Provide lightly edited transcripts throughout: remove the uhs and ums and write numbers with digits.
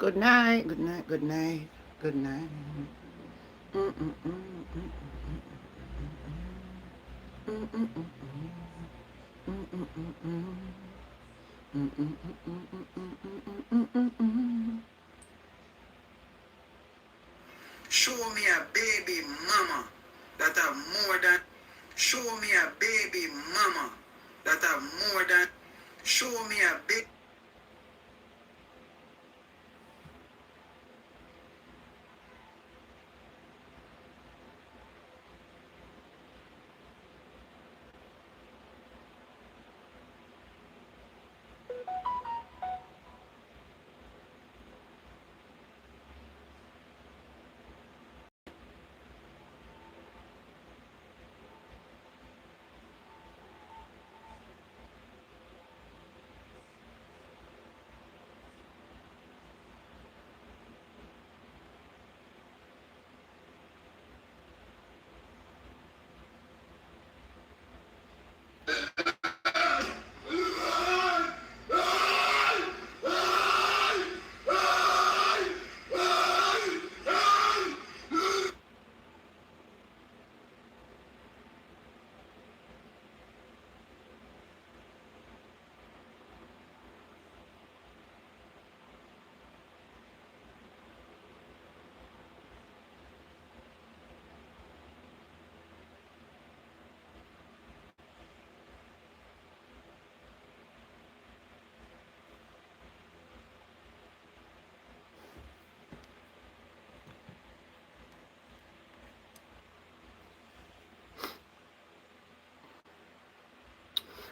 Good night, good night, good night, good night. Show me a baby mama that have more than. Show me a baby mama that have more than. Show me a baby.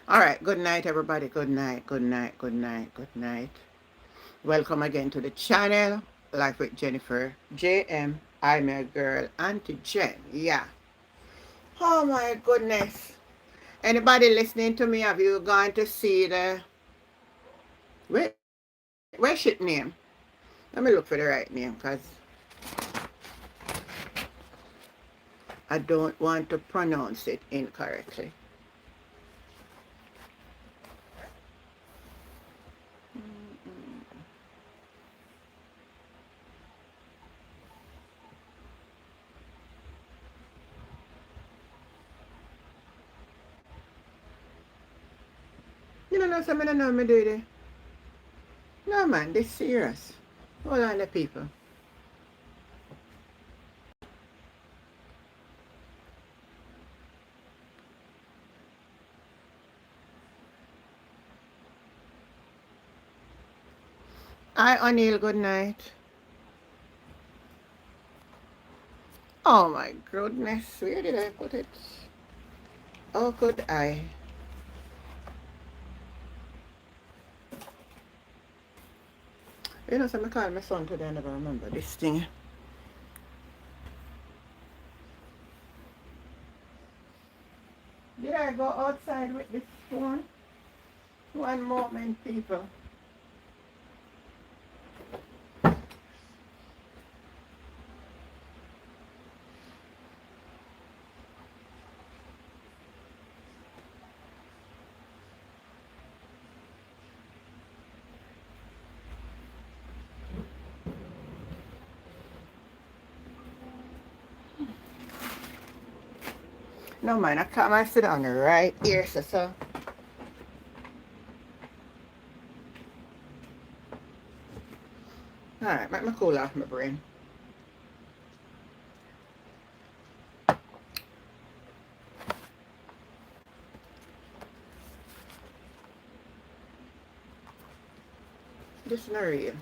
All right, good night, everybody. Good night, good night, good night, good night. Welcome again to the channel, Life with Jennifer. JM, I'm your girl, Auntie Jen. Yeah. Oh my goodness. Anybody listening to me, have you gone to see the. Where's it name? Let me look for the right name because I don't want to pronounce it incorrectly. You don't know something I know me do it. No man, this serious. Hold on the people. Hi O'Neill, good night. Oh my goodness, where did I put it? Oh, could I? You know, somebody called my son today, I never remember this thing. Did I go outside with this phone? One moment, people. No man, I come and sit down right here, so. Alright, make me cool off my brain. This is not real.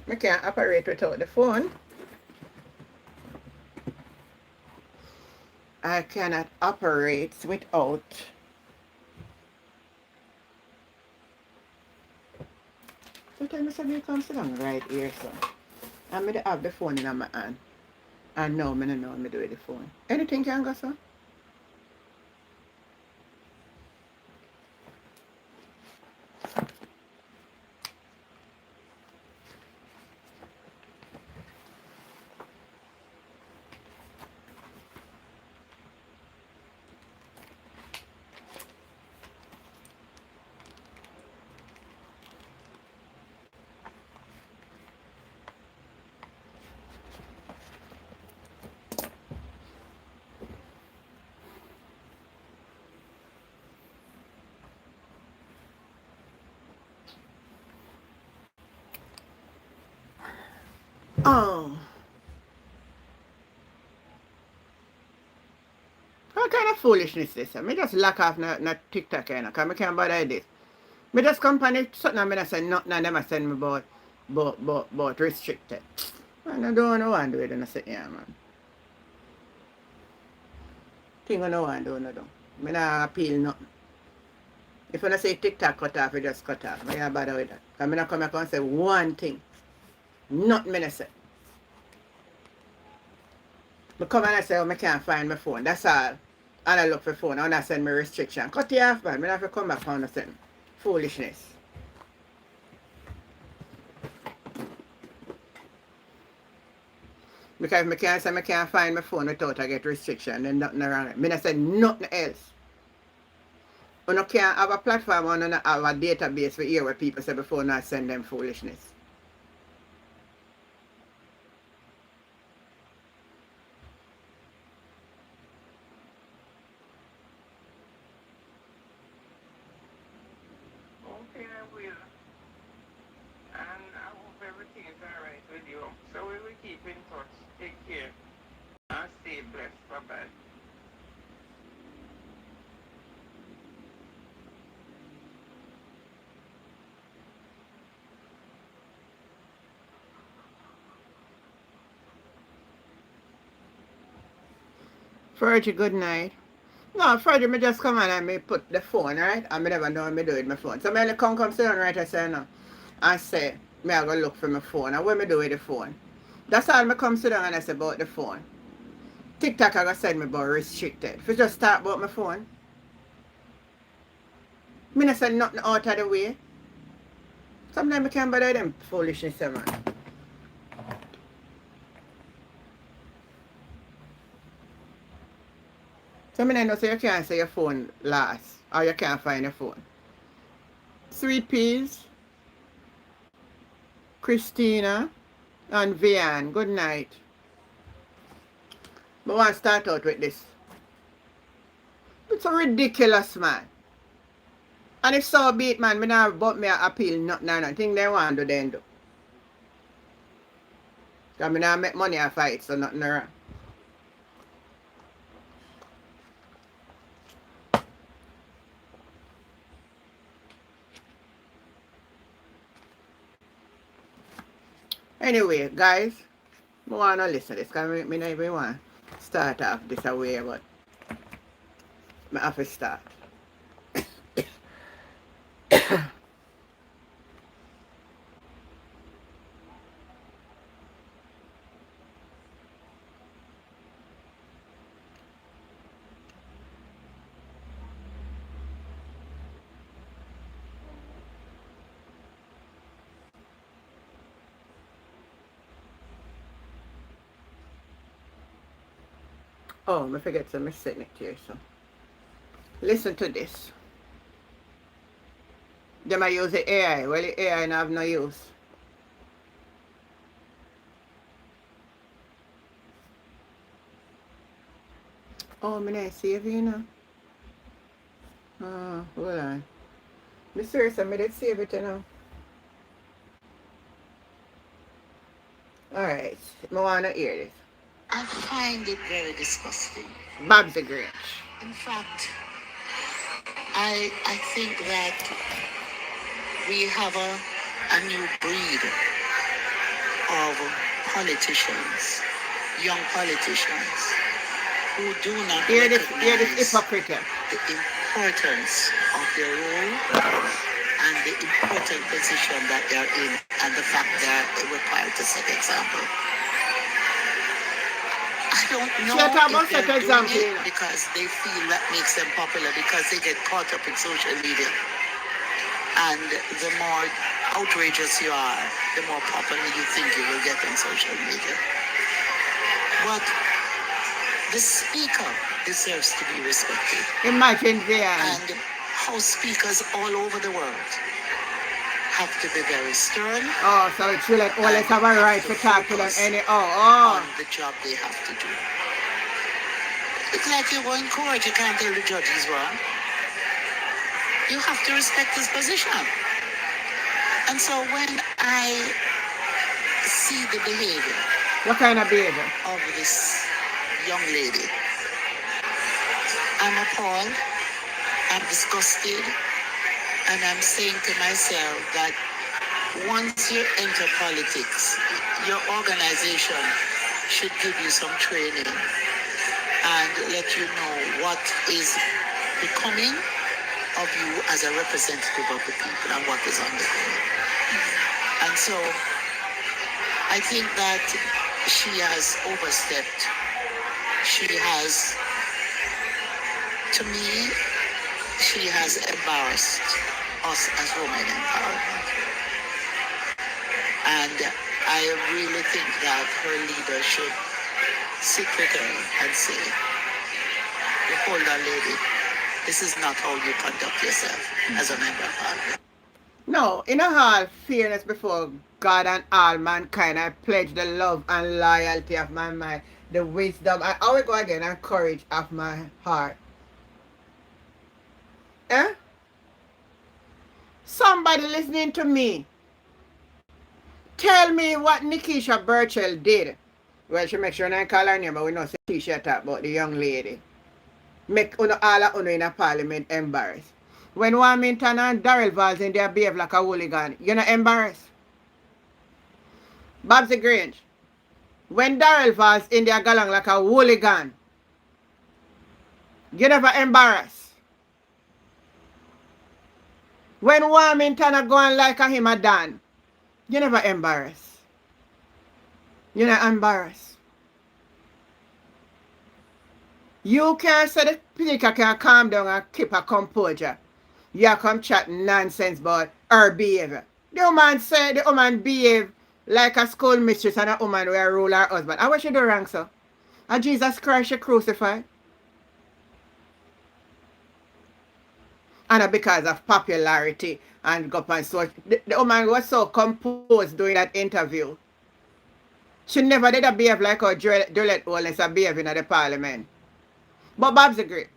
I can't operate without the phone. I cannot operate without. So tell me something comes down right here, so. I'm going to have the phone in my hand. And now I don't know me do with the phone. Anything can go, so? Oh, what kind of foolishness this? Me just lock off na TikTok, because I can't bother this. Me just company something and I say nothing and them I send me about restricted. Man, I don't know what to do it and I say, yeah, man. Thing I know what to do, no do. Me not appeal nothing. If I say TikTok cut off, you just cut off. I ain't bother with that. Because I not come back and say one thing. Nothing me say. I come and I say, oh, I can't find my phone. That's all. And I look for phone and I send me restriction. Cut it off, man. I have to come back and send foolishness. Because if I can't say I can't find my phone without I get restriction, then nothing wrong. I say nothing else. You can't have a platform and have a database for hear what people say before not send them foolishness. Okay, I will. And I hope everything is alright with you. So we will keep in touch. Take care. And stay blessed. Bye-bye. Fergie, good night. No, Fergie, me just come on and me put the phone, right? And me never know what me do with my phone. So me come sit down, right? I say no. I say, me I go look for my phone. And what me do with the phone? That's all me come sit down and I say about the phone. TikTok I go send me about restricted. If you just start about my phone. Me not say nothing out of the way. Sometimes I can't bother them foolishness, man. So I know say you can't say your phone last. Or you can't find your phone. Sweet Peas, Christina, and Vian, good night. I want to start out with this. It's so ridiculous, man. And if so be it, man, me not but me appeal nothing and nothing they want to do then do. Because I not make money off it, so nothing wrong. Anyway, guys, I want to listen to this because I not even want to start off this away, but I have to start. Oh, I forget to send it here, so. Listen to this. They might use the AI. Well, the AI have no use. Oh, I not save you know. Oh, hold on. Me serious, I did save it, you know. Alright, I want to hear this. I find it very disgusting. Babsy grange. In fact, I think that we have a new breed of politicians, young politicians, who do not Hear this recognize hypocrite. the importance of their role and the important position that they're in and the fact that they're required to set example. I don't know if they're doing it because they feel that makes them popular because they get caught up in social media. And the more outrageous you are, the more popular you think you will get on social media. But the speaker deserves to be respected. Imagine that. And House speakers all over the world have to be very stern. Oh, so it's really always have a right to talk to them on the job they have to do. It's like you go in court, you can't tell the judge he's wrong. You have to respect his position. And so when I see the behavior What kind of behavior? of this young lady. I'm appalled, I'm disgusted, and I'm saying to myself that once you enter politics, your organization should give you some training and let you know what is becoming of you as a representative of the people and what is unbecoming. And so I think that she has overstepped. She has, to me, she has embarrassed us as women in parliament. And I really think that her leader should sit with her and say, hold on, lady, this is not how you conduct yourself as a member of parliament. No, in all fairness before God and all mankind, I pledge the love and loyalty of my mind, the wisdom, I always go again, and courage of my heart. Eh? Somebody listening to me, tell me what Nikisha Burchell did. Well, she make sure I call her name, but we know say Tisha talk about the young lady. Make all of in a parliament embarrassed. When Warmington and Darrell Valls in there behave like a hooligan, you're not embarrassed. Babsy Grange, when Darrell Valls in there galang like a hooligan, you never embarrassed. When Warmington are going like a him a Dan, you never embarrassed. You're not embarrassed. You can't say the speaker can calm down and keep a composure. You come chat nonsense about her behavior. The woman said the woman behave like a school mistress and a woman will rule her husband. And what she do wrong, so? And Jesus Christ she crucified. And because of popularity and go on so the woman was so composed during that interview. She never did a behave like how Juliet Owens a behave in the parliament. But Babsy Grange,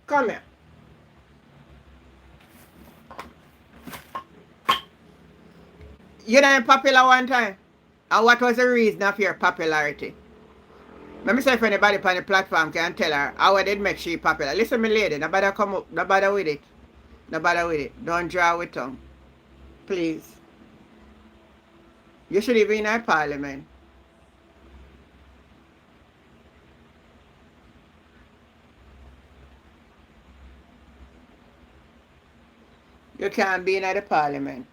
come here. You know popular one time? And what was the reason of your popularity? Let me say if anybody on the platform can tell her how I did make she popular. Listen me lady, no bother come up, no bother with it. No bother with it. Don't draw with tongue. Please. You should be in a parliament. You can't be in the parliament.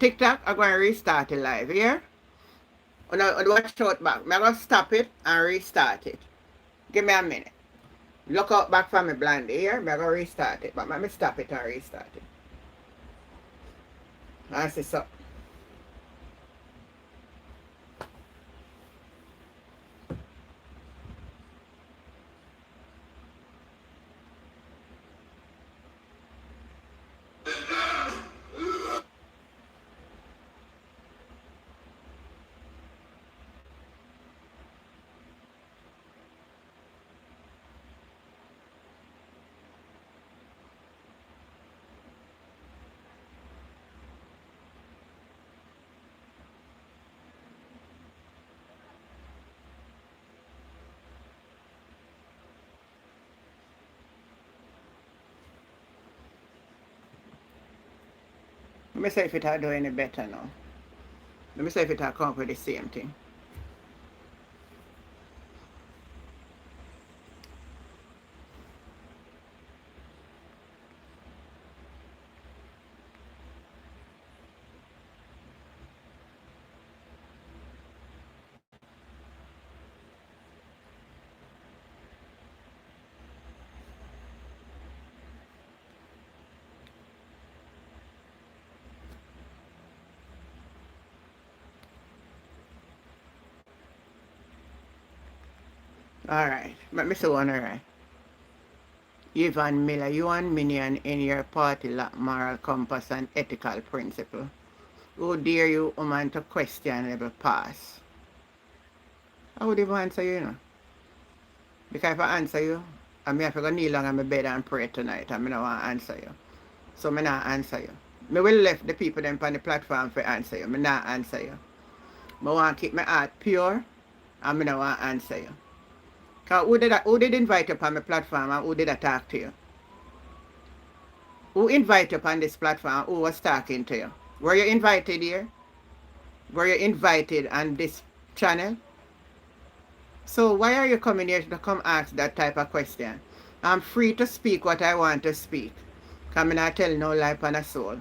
TikTok, I'm going to restart the live here. Watch out back. I'm going to stop it and restart it. Give me a minute. Look out back for me blind here. I'm going to restart it. But let me stop it and restart it. I see so. Let me see if it will do any better now. Let me see if it will come up with the same thing. Alright, let me see one alright. Yvonne Miller, you and Minion in your party lack moral compass and ethical principle. Who dare you, woman, to questionable pass? I would even answer you, you know. Because if I answer you, I may have to go kneel down on my bed and pray tonight, and I don't want to answer you. So I not answer you. Me will left the people them on the platform for answer you. Me not answer you. I want to keep my heart pure, and I don't want to answer you. Because who did invite you on my platform, and who did I talk to you? Who invited you on this platform? Who was talking to you? Were you invited here? Were you invited on this channel? So why are you coming here to come ask that type of question? I'm free to speak what I want to speak. Because I not tell no lie on a soul.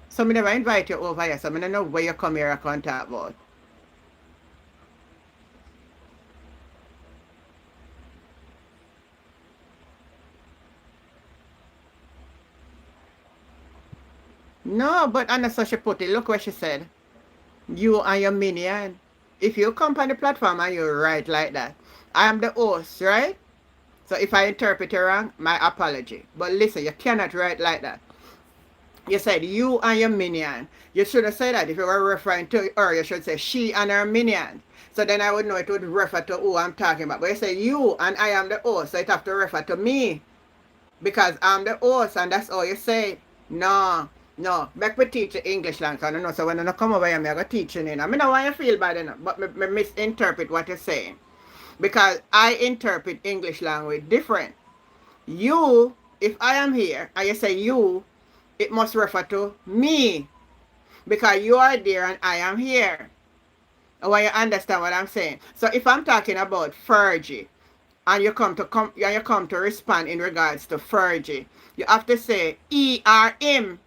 So I never invite you over here, so I don't know where you come here and talk about. No, but Anna so she put it. Look what she said. You and your minion. If you come on the platform and you write like that, I am the host, right? So if I interpret it wrong, my apology. But listen, you cannot write like that. You said you and your minion. You should have said that if you were referring to her. You should say she and her minion. So then I would know it would refer to who I'm talking about. But you say you and I am the host, so it have to refer to me. Because I'm the host and that's all you say. No, no. Make me teach you English language. I don't know. So when I come over here, I'm going to teach you. I mean, I want you to feel bad enough, but me misinterpret what you're saying. Because I interpret English language different. You, if I am here and you say you, it must refer to me. Because you are there and I am here. When you understand what I'm saying. So if I'm talking about Fergie, and you come to respond in regards to Fergie, you have to say ERM.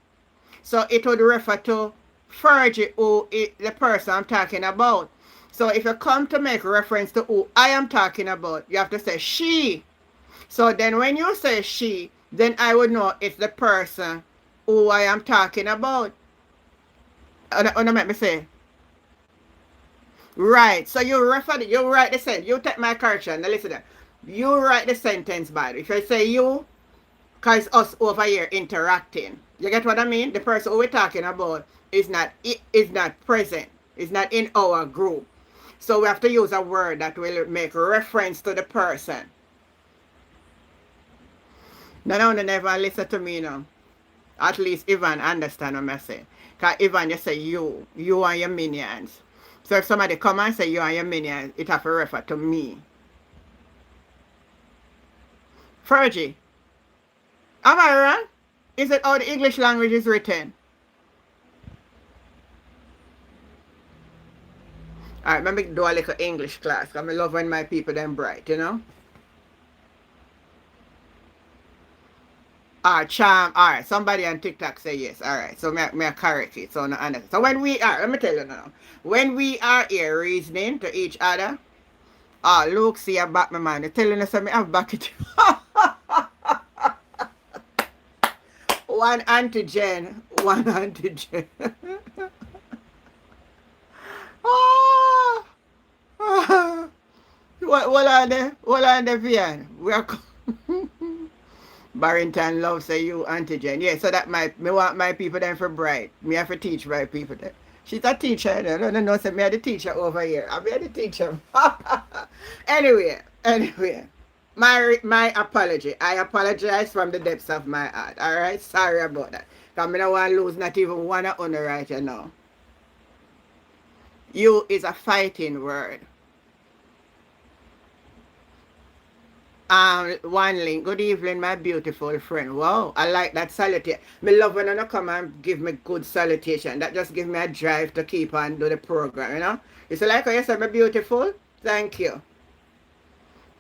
So it would refer to Fergie, who is the person I'm talking about. So if you come to make reference to who I am talking about, you have to say she. So then when you say she, then I would know it's the person who I am talking about. And make me say. Right. So you write the sentence. You take my correction. Now listen to that. You write the sentence bad. If I say you, because it's us over here interacting. You get what I mean? The person who we're talking about is not present. Is not in our group. So we have to use a word that will make reference to the person. Now never listen to me now. At least Ivan understand what I'm saying. Because Ivan, you say you and your minions. So if somebody come and say you and your minions, it have to refer to me. Fergie, am I wrong? Is it how the English language is written? Alright, let me do a little English class. Because I love when my people them bright, you know? Charm. Alright, somebody on TikTok say yes. Alright, so me correct it. So, no, so when we are, let me tell you now. When we are here reasoning to each other, look, see I back my man. They're telling us I have back it. One antigen. Oh, what are they? What are they, Vian? We are. Barrington love say you antigen. Yeah, so that me want my people then for bright. Me have to teach my people then. She's a teacher, I don't know, say me are the teacher over here. I'll be the teacher. anyway. My apology. I apologize from the depths of my heart. Alright? Sorry about that. Because I don't want to lose not even one of honor right now. You is a fighting word. One link. Good evening, my beautiful friend. Wow, I like that salutation. Me love when you come and give me good salutation. That just gives me a drive to keep on do the program, you know? It's like how you said, my beautiful. Thank you.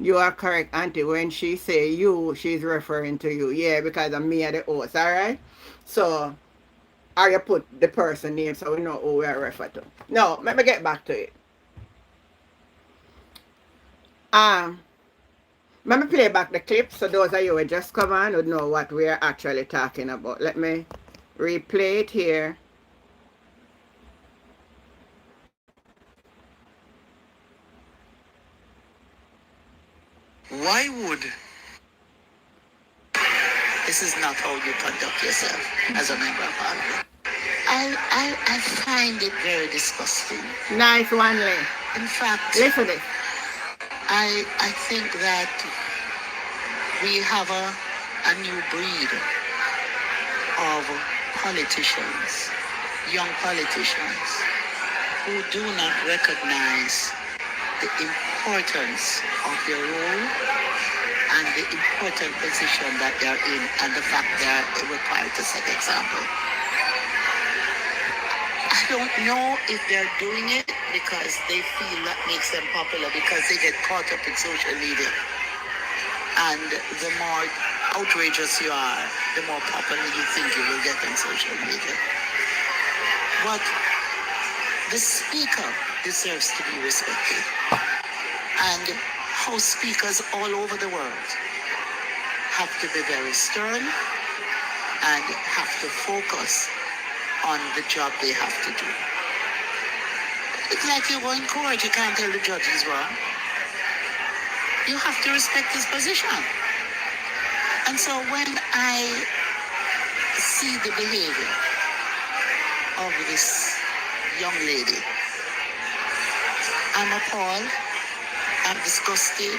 You are correct, Auntie. When she say you, she's referring to you. Yeah, because I'm me at the host, alright? So, or you put the person name so we know who we are referring to. No, let me get back to it. Let me play back the clip so those of you who just come on would know what we are actually talking about. Let me replay it here. Why would this is not how you conduct yourself as a member of parliament? I find it very disgusting. Nice one, Lee. In fact, Listen to this. I think that we have a new breed of politicians, young politicians, who do not recognize the importance of their role and the important position that they are in and the fact they are required to set example. I don't know if they're doing it because they feel that makes them popular because they get caught up in social media. And the more outrageous you are, the more popular you think you will get on social media. But the speaker deserves to be respected. And House speakers all over the world have to be very stern and have to focus on the job they have to do. It's like you go in court, you can't tell the judge he's wrong. You have to respect his position. And so when I see the behavior of this young lady, I'm appalled, I'm disgusted,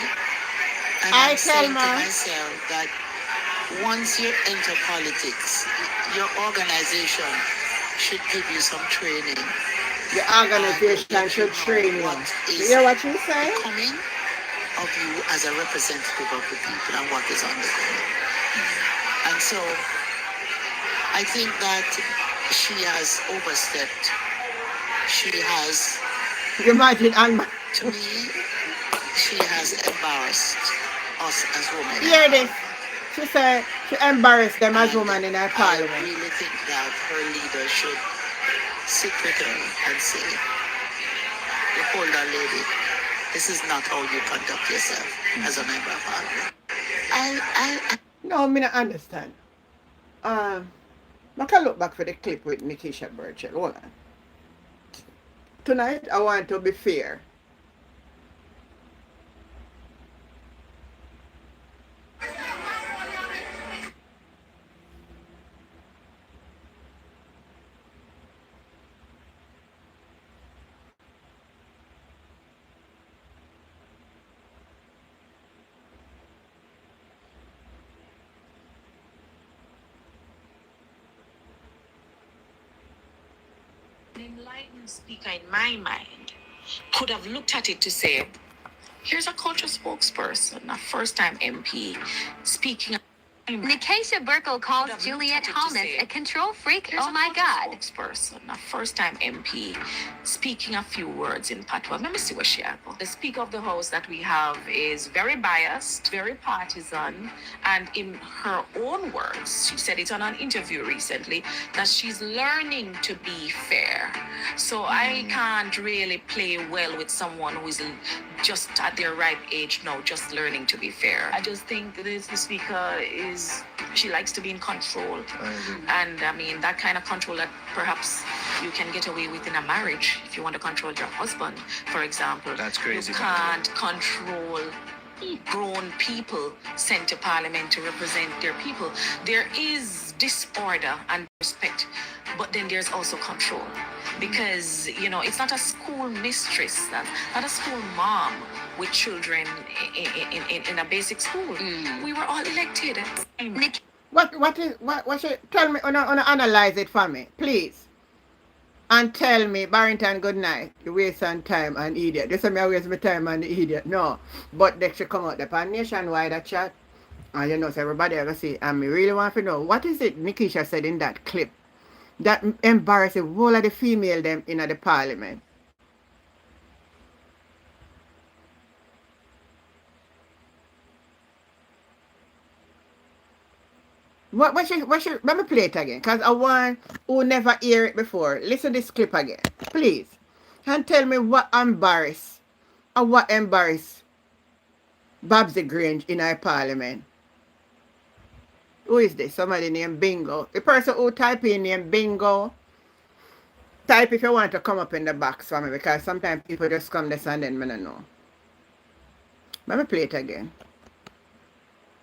and I'm saying to myself that once you enter politics, your organization should give you some training. The organization should train you. You hear what she's saying? Coming of you as a representative of the people and what is on the ground. And so I think that she has overstepped. She has, Imagine, to me, she has embarrassed us as women. hear this. She said she embarrassed them as And women in her I parliament. really think that her leader should sit with her and say, hold on, lady, this is not how you conduct yourself as a member of parliament. No, me not understand. I can look back for the clip with Nikisha Burchell. Hold on. Tonight, I want to be fair. An enlightened speaker in my mind could have looked at it to say, here's a culture spokesperson, a first-time MP, speaking. Nikesha Burkle calls Juliet Thomas a control freak. Oh my God. Spokesperson, a first-time MP, speaking a few words in patois. Let me see what she had. The Speaker of the House that we have is very biased, very partisan, and in her own words, she said it on an interview recently, that she's learning to be fair. So I can't really play well with someone who is just at their ripe age now, just learning to be fair. I just think that the Speaker she likes to be in control. And I mean, that kind of control that perhaps you can get away with in a marriage. If you want to control your husband, for example. That's crazy. You can't control grown people sent to parliament to represent their people. There is disorder and respect, but then there's also control. Because, it's not a school mistress, not a school mom with children in a basic school. We were all elected. What should tell me, analyze it for me, please. And tell me, Barrington, good night. You waste on time and idiot. This is me I waste my time on the idiot. No. But they should come out the pan nationwide a chat. And so everybody ever see. And me really want to know, what is it Nikisha said in that clip that embarrassed the whole of the female them in the parliament? What should, let me play it again, because I want who never hear it before. Listen to this clip again, please. And tell me what embarrassed Babsy Grange in our parliament. Who is this? Somebody named Bingo. The person who type in name Bingo, type if you want to come up in the box for me, because sometimes people just come this and then I don't know. Let me play it again.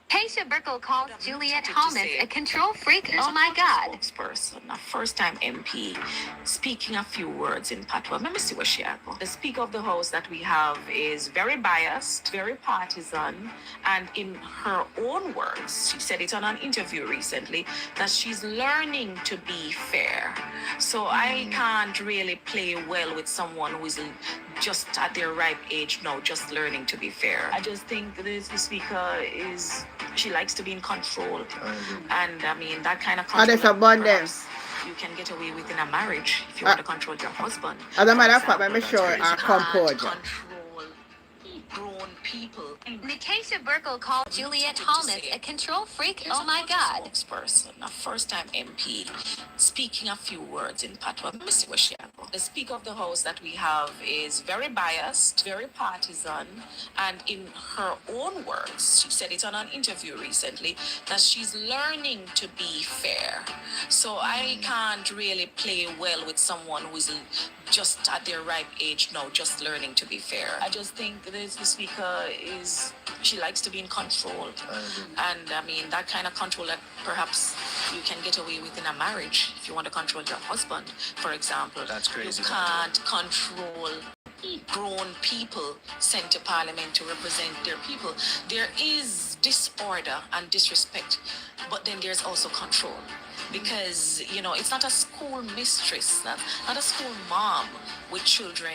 Keisha Burkle calls Julia To Thomas say a control freak. there's Oh a my party God. spokesperson, a first-time MP, speaking a few words in patois. Let me see what she had. The Speaker of the House that we have is very biased, very partisan, and in her own words, she said it on an interview recently, that she's learning to be fair. So I can't really play well with someone who is just at their ripe age now, just learning to be fair. I just think the Speaker is, she likes to be in control. And I mean, that kind of How control does a bond them? perhaps you can get away with in a marriage if you want to control your husband. As a matter of For fact, let me example, show but our you can't composure. control grown people. Keisha Burkle called Julia To Thomas say a control freak. there's Oh a my God. spokesperson, a first-time MP, speaking a few words in patois. Let me see what she had. The Speaker of the House that we have is very biased, very partisan, and in her own words, she said it on an interview recently, that she's learning to be fair. So I can't really play well with someone who is just at their ripe age now, just learning to be fair. I just think the Speaker is, she likes to be in control. And I mean, that kind of control that perhaps you can get away with in a marriage if you want to control your husband, for example. That's crazy. You can't control grown people sent to parliament to represent their people. There is disorder and disrespect, but then there's also control. Because, you know, it's not a school mistress, not a school mom with children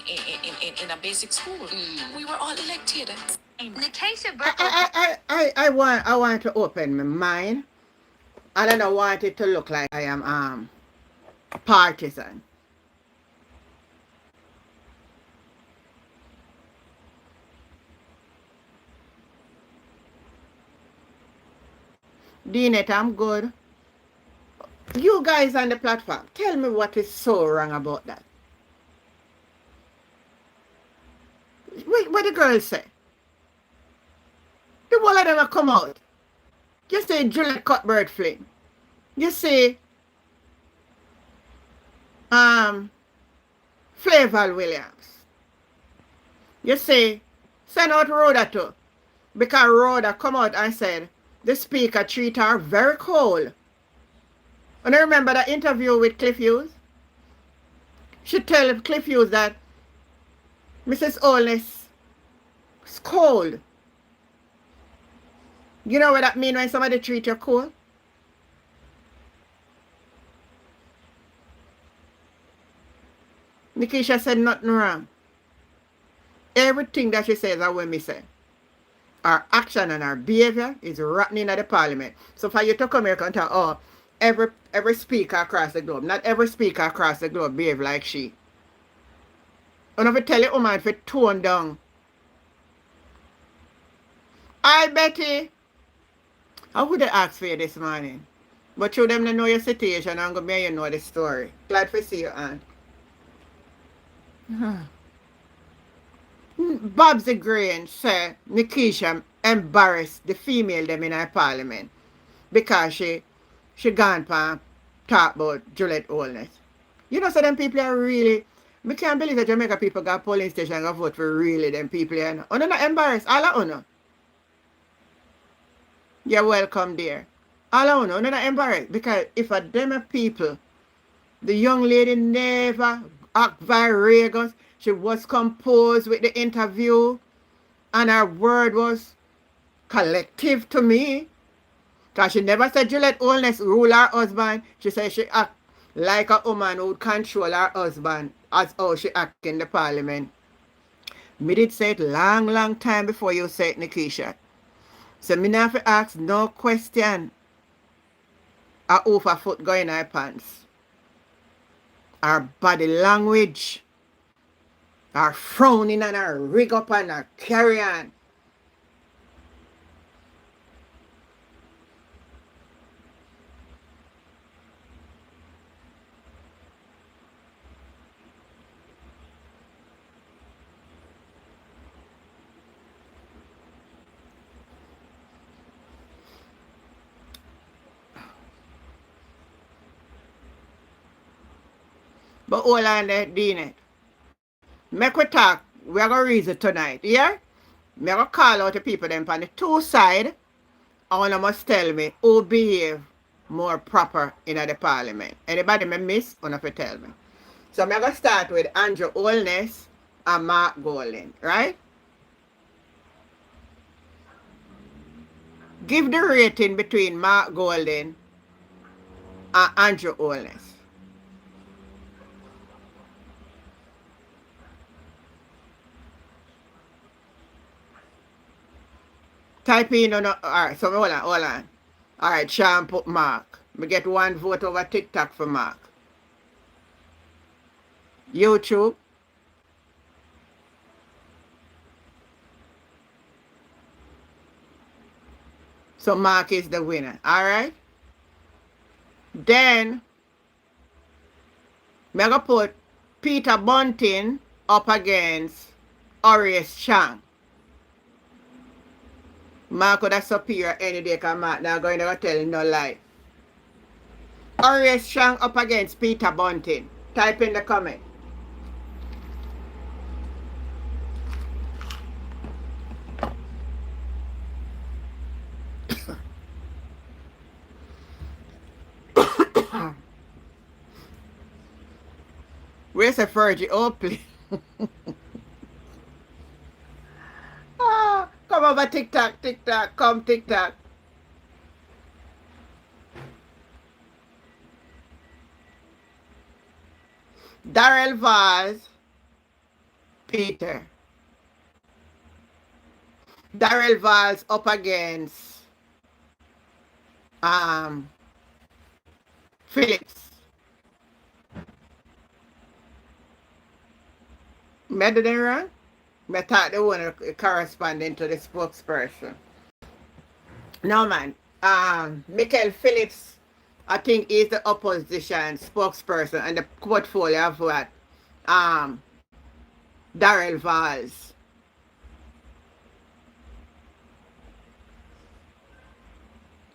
in a basic school. We were all elected. Keisha Burkle. I want to open my mind, and I don't want it to look like I am partisan. Dinet, I'm good. You guys on the platform, tell me what is so wrong about that. What the girls say? The whole of them have come out. You say Juliet Cuthbert Flynn. You say Flavel Williams. You say send out Rhoda too. Because Rhoda come out and said the speaker treat her very cold. And I remember that interview with Cliff Hughes. She tell Cliff Hughes that Mrs. Olness is cold. You know what that means when somebody treat you cold? Nikisha said nothing wrong. Everything that she says are what me say. Our action and our behavior is rotten in the parliament. So for you to come here and talk, oh, every speaker across the globe, not every speaker across the globe behave like she. And if you tell your woman to tone down. Hi Betty. I would have asked for you this morning. But through them to know your situation, I'm going to make you know the story. Glad to see you, Aunt. Babsy Grange said Nikisha embarrassed the female them in her parliament because she gone for talk about Juliet Olness. You know, so them people are really, I can't believe that Jamaica people got polling station and go vote for really them people. You know, not embarrassed, all of you. You're welcome there. All of you, not embarrassed because if a them people, the young lady never act viragous. She was composed with the interview and her word was collective to me. Because she never said Juliet Olness rule her husband. She said she act like a woman who would control her husband as how she act in the parliament. Me did say it long time before you say it, Nikisha. So me not have to ask no question. Her overfoot go in her pants. Her body language. Her frowning and her rig up and her carry on. But hold on there, Dina. Make we talk. We are going to read it tonight, yeah? Me going to call out the people them on the two side I want must tell me who behave more proper in the parliament. Anybody me miss, or not tell me. So I'm going to start with Andrew Holness and Mark Golding, right? Give the rating between Mark Golding and Andrew Holness. Type in on, alright, so hold on. Alright, Sean put Mark. Me get one vote over TikTok for Mark. YouTube. So Mark is the winner. Alright. Then me gonna put Peter Bunting up against Horace Chang. Mark would have superior any day because Mark not going to tell no lie. Horace Chang up against Peter Bunting. Type in the comment. Where's the Fergie? Oh, please. Come over TikTok, come TikTok. Darrell Vaz, Peter. Darrell Vaz up against Phillips. Me do them wrong? Me thought they one corresponding to the spokesperson. No man. Michael Phillips, I think, is the opposition spokesperson and the portfolio of what? Darrell Vaz.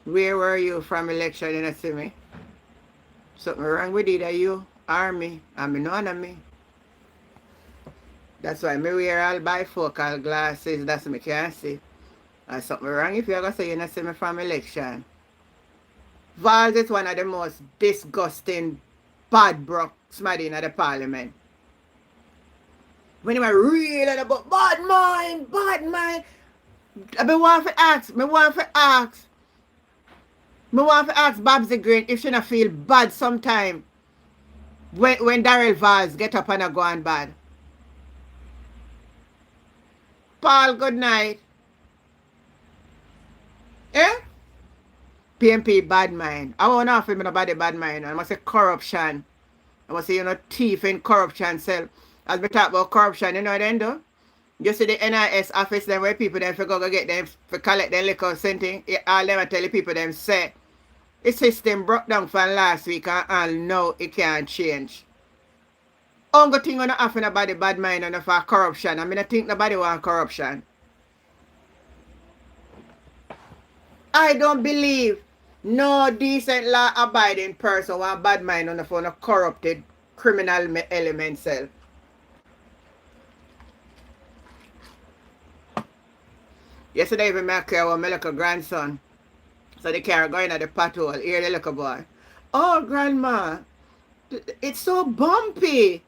Where were you from election in a semi? Something wrong with either you or me. I'm none of me. That's why me wear all bifocal glasses. That's me can't see. There's something wrong if you're going to say you're not see me from election. Vaz is one of the most disgusting bad broke smaddy in the parliament. When you were real about bad mind. I want to ask Babsy Green if she not feel bad sometime when Darrell Vaz get up and go on bad. Paul, good night. Eh? PMP bad mind. I won't know if I'm about the bad mind. I must say corruption. I must say, thief and corruption self. As we talk about corruption, you know what they do? You see the NIS office them where people them for go get them for collect their liquor something. All them tell the people them say the system broke down from last week and now it can't change. Only thing on happen about the bad mind and for corruption. I mean I think nobody want corruption. I don't believe no decent law abiding person want bad mind on the phone a corrupted criminal element self. Yesterday even I care about my little grandson. So the car going at the patrol, hear the little boy. Oh grandma, it's so bumpy.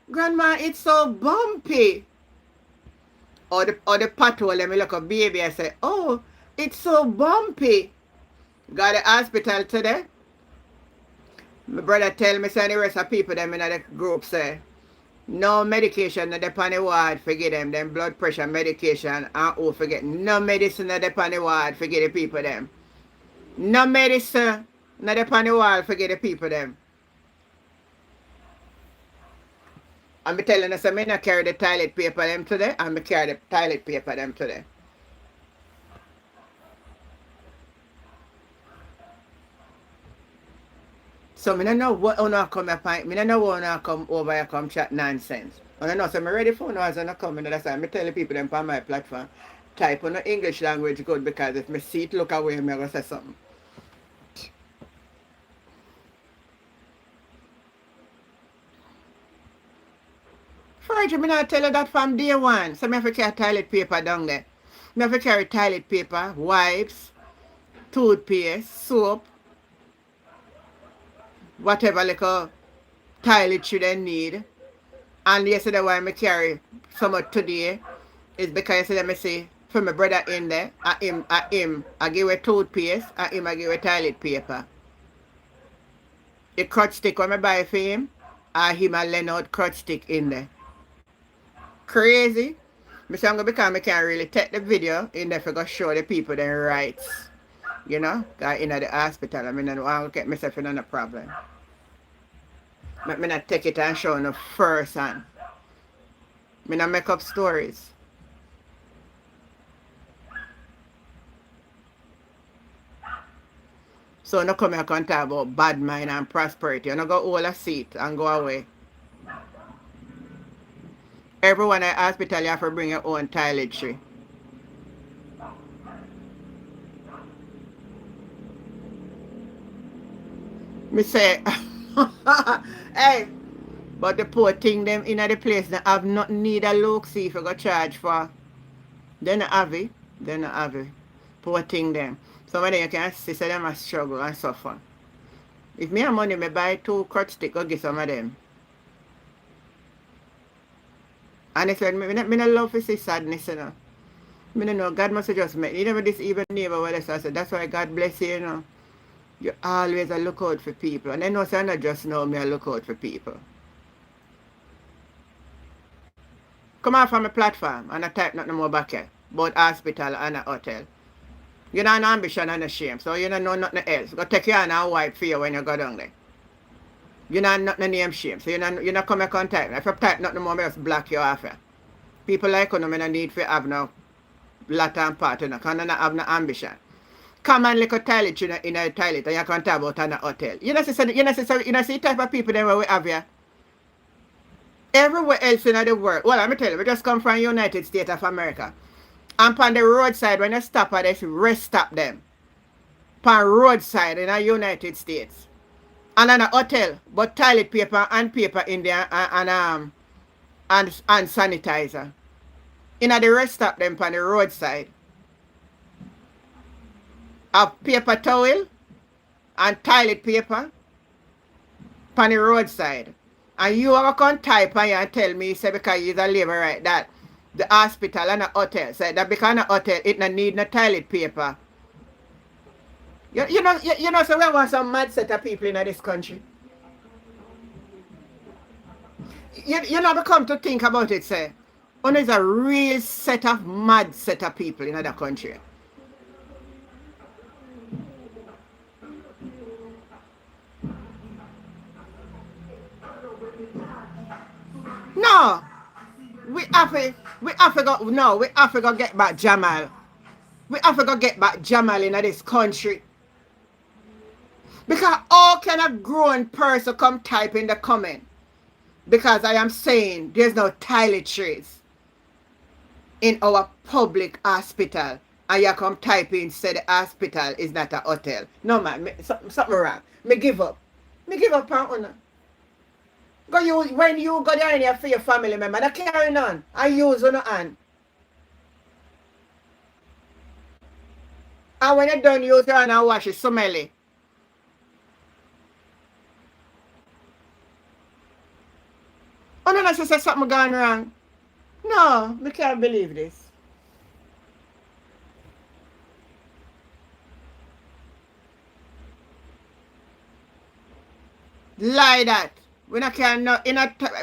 Grandma, it's so bumpy. Or the patrol, let me look at baby. I say, oh, it's so bumpy. Got the hospital today. My brother tell me, say the rest of people them in the group say, no medication not upon the ward, forget them blood pressure medication and forget no medicine not upon the ward, forget the people them. No medicine not upon the ward, forget the people them. I'm telling us, I'm not carry the toilet paper them today. I'm carry the toilet paper them today. So I don't know what I come up. I don't know what I come over here come chat nonsense. And I know so I'm ready for now as I come in. That's why I'm telling people them on my platform. Type on the English language good because if I see it look away, I'm going to say something. First, I'm not tell you that from day one. So I have to carry toilet paper down there. I have to carry toilet paper, wipes, toothpaste, soap, whatever little toiletry they need. And yesterday why I carry so much today is because let me see for my brother in there, I give a toothpaste, I give a toilet paper. The crutch stick when I buy for him, him a lend out crutch stick in there. Crazy. Me say I'm gonna because I can't really take the video in there for go show the people their rights. You know, guy in the hospital. I mean I don't want to get myself in a problem. But me not take it and show no first hand. Me not make up stories. So no come here and talk about bad mind and prosperity. You no go hold a seat and go away. Everyone at hospital you have to bring your own toiletry. Me say hey, but the poor thing them in the place they have nothing need a look see if you go charge for. They not have it. They not have it. Poor thing them. Some of them you can see so them a struggle and suffer. If me have money, me buy 2 crutch stick, go get some of them. And I said, me not love to see sadness, you know. Me don't know, God must have just make. You never this even neighbor what I said. That's why God bless you, you know. You always a look out for people. And I know so I not just know me I look out for people. Come off from my platform and I type nothing more back here. About hospital and a hotel. You don't have no ambition and no shame, so you don't know nothing else. Go take your hand and wipe for you when you go down there. You don't have nothing name shame, so you not come here and type. If you type nothing more, I just block you off here. People like you, no need to have no lot and part, you know, because you don't have no ambition. Come and look at toilet in a toilet and you can talk about in a hotel. You know, see the type of people that we have here. Everywhere else in the world, well, let me tell you, we just come from United States of America. And on the roadside, when you stop at this, rest stop them. On roadside in the United States. And in a hotel, but toilet paper and paper in there and sanitizer. In the rest stop them on the roadside. A paper towel and toilet paper on the roadside. And you are going to type and tell me, say, because you're a labor right that the hospital and a hotel, say that because a hotel, it not need no toilet paper. You know, so we want some mad set of people in this country. You know, come to think about it, say, there's a real mad set of people in the country. No, we have to go get back Jamal. We have to go get back Jamal in this country. Because how can a grown person come type in the comment? Because I am saying there's no toiletries in our public hospital. And you come type in say the hospital is not a hotel. No man, something wrong. Me give up. Me give up on honor. When you go down here for your family member, that carry on. I use on hand. And when you done use your hand and wash it, smelly. Oh no, she said something gone wrong. No, I can't believe this. Lie that. We not can no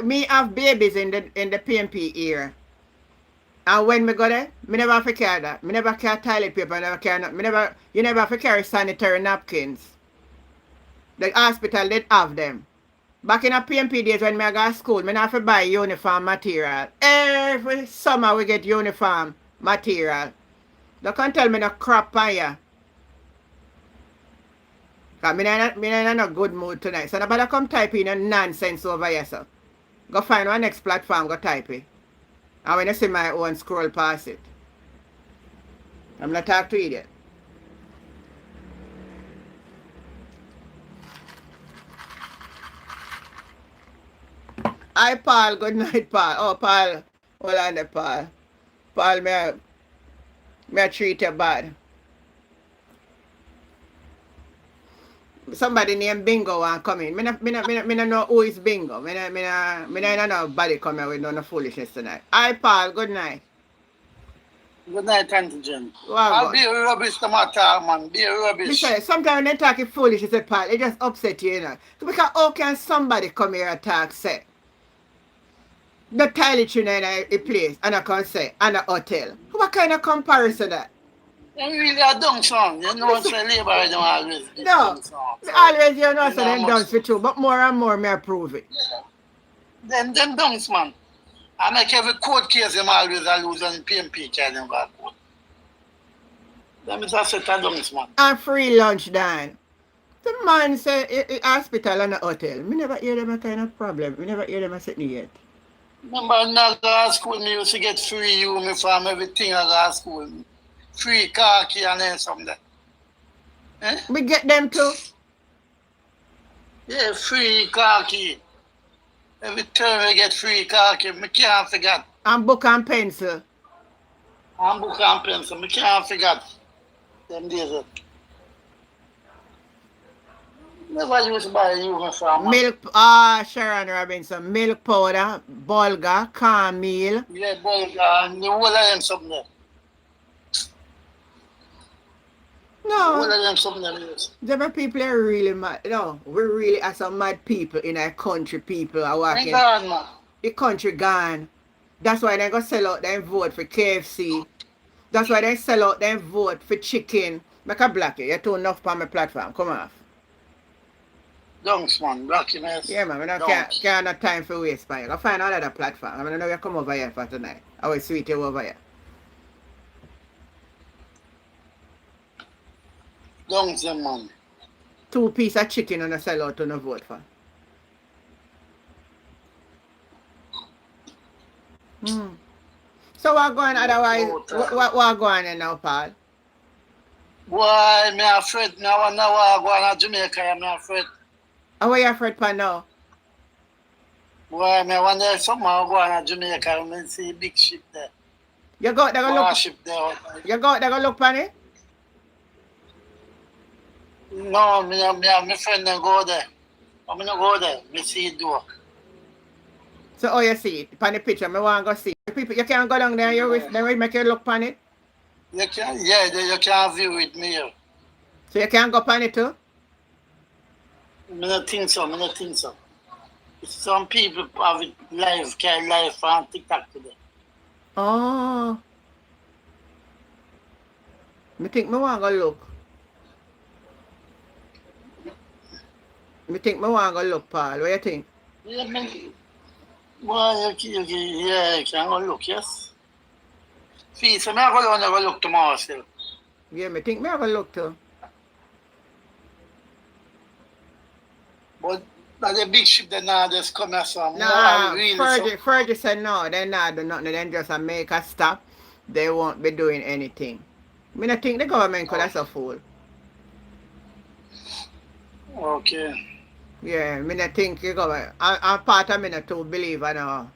me have babies in the PMP era. And when me go there, me never have to carry that. Me never carry toilet paper, you never have to carry sanitary napkins. The hospital did have them. Back in the PMP days when me go to school, me not have to buy uniform material. Every summer we get uniform material. They can't tell me no crap on ya. Because me not in a good mood tonight. So nobody come type in a nonsense over here, so. Go find one next platform, go type it. And when you see my own, scroll past it. I'm not talking to idiot. Hi, Paul. Good night, Paul. Oh, Paul. Hold on there, Paul. Paul, me treat you bad. somebody named Bingo want come in. Me no know who is Bingo. Me no know body come here with no foolishness tonight. Hi Paul, good night. Good night, Auntie Jen. Well I'll good. be rubbish the matter, man. Be Me rubbish. say, sometimes when they talking foolish, it's a Paul, it just upset you, you know. So because how can somebody come here and talk, say, the toilet in a place, and I can say, and a hotel. What kind of comparison that? You really a dumb song. You know, Listen, say labor don't always be no. dumb song. Me So, always, you know, you so know, then done must. for true, but more and more, me approve it. Them dunks, man. I make every court case them always a lose and PMP carry them back court. Them is a set of dunks, man. And free lunch, Dan. The man say, hospital and a hotel. Me never hear them a kind of problem. Me never hear them a sitting yet. Remember, in I school, me used to get free uniform, everything I got school. Free khaki and then something. Eh? We get them too. Yeah, free khaki. Every term we get free khaki. Me can't forget. And book and pencil. And book and pencil. Me can't forget. Them days. Never used to buy a uniform. Milk, Sharon Robinson, milk powder, bulgur, cornmeal. Yeah, bulgur and the whole of them something there. The whole No, of them something there. Yes. the people are really mad. No, we really are some mad people in our country. People are Thank walking. God, man. The country gone. That's why they go sell out their vote for KFC. That's why they sell out their vote for chicken. Make a black you. You're too enough on my platform. Come off. Dunks, man. Blackiness. Yeah, man. I Dunks. can't have time for waste by you. Go find another platform. I know you come over here for tonight. I will sweet you over here. Dunks, them, man. 2 pieces of chicken and a sell out to no vote for. So what going otherwise? What going on now, Paul? Boy, me afraid. Me I wonder why I go to Jamaica. I'm afraid. How are you afraid for now? Boy, me wonder if someone go to Jamaica and see big ship there. You go out there go look. Warship there. You go out there go look on it? No, my friend don't go there. I'm not go there. Me see it do. So how you see it? On the picture, I want to go see it. People, you can't go down there, you wish, then we make you look on it. You can, yeah, you can view it me here. So you can't go on it too? I don't think so. I don't think so. Some people have it live, can live on TikTok today. Oh. I think I want to go look. I think I want to go look, Paul. What do you think? Yeah, man. Well, yeah, you can go look, yes. See, so I'm going to go look tomorrow still. Yeah, I think I have a look too. But that's a big ship that now just come here, so Nah, really Fergie said no, they not do nothing, then just make a stop. They won't be doing anything. I don't think the government could have a fool. Okay. Yeah, I don't think the government. I'm part of me not to believe, I know.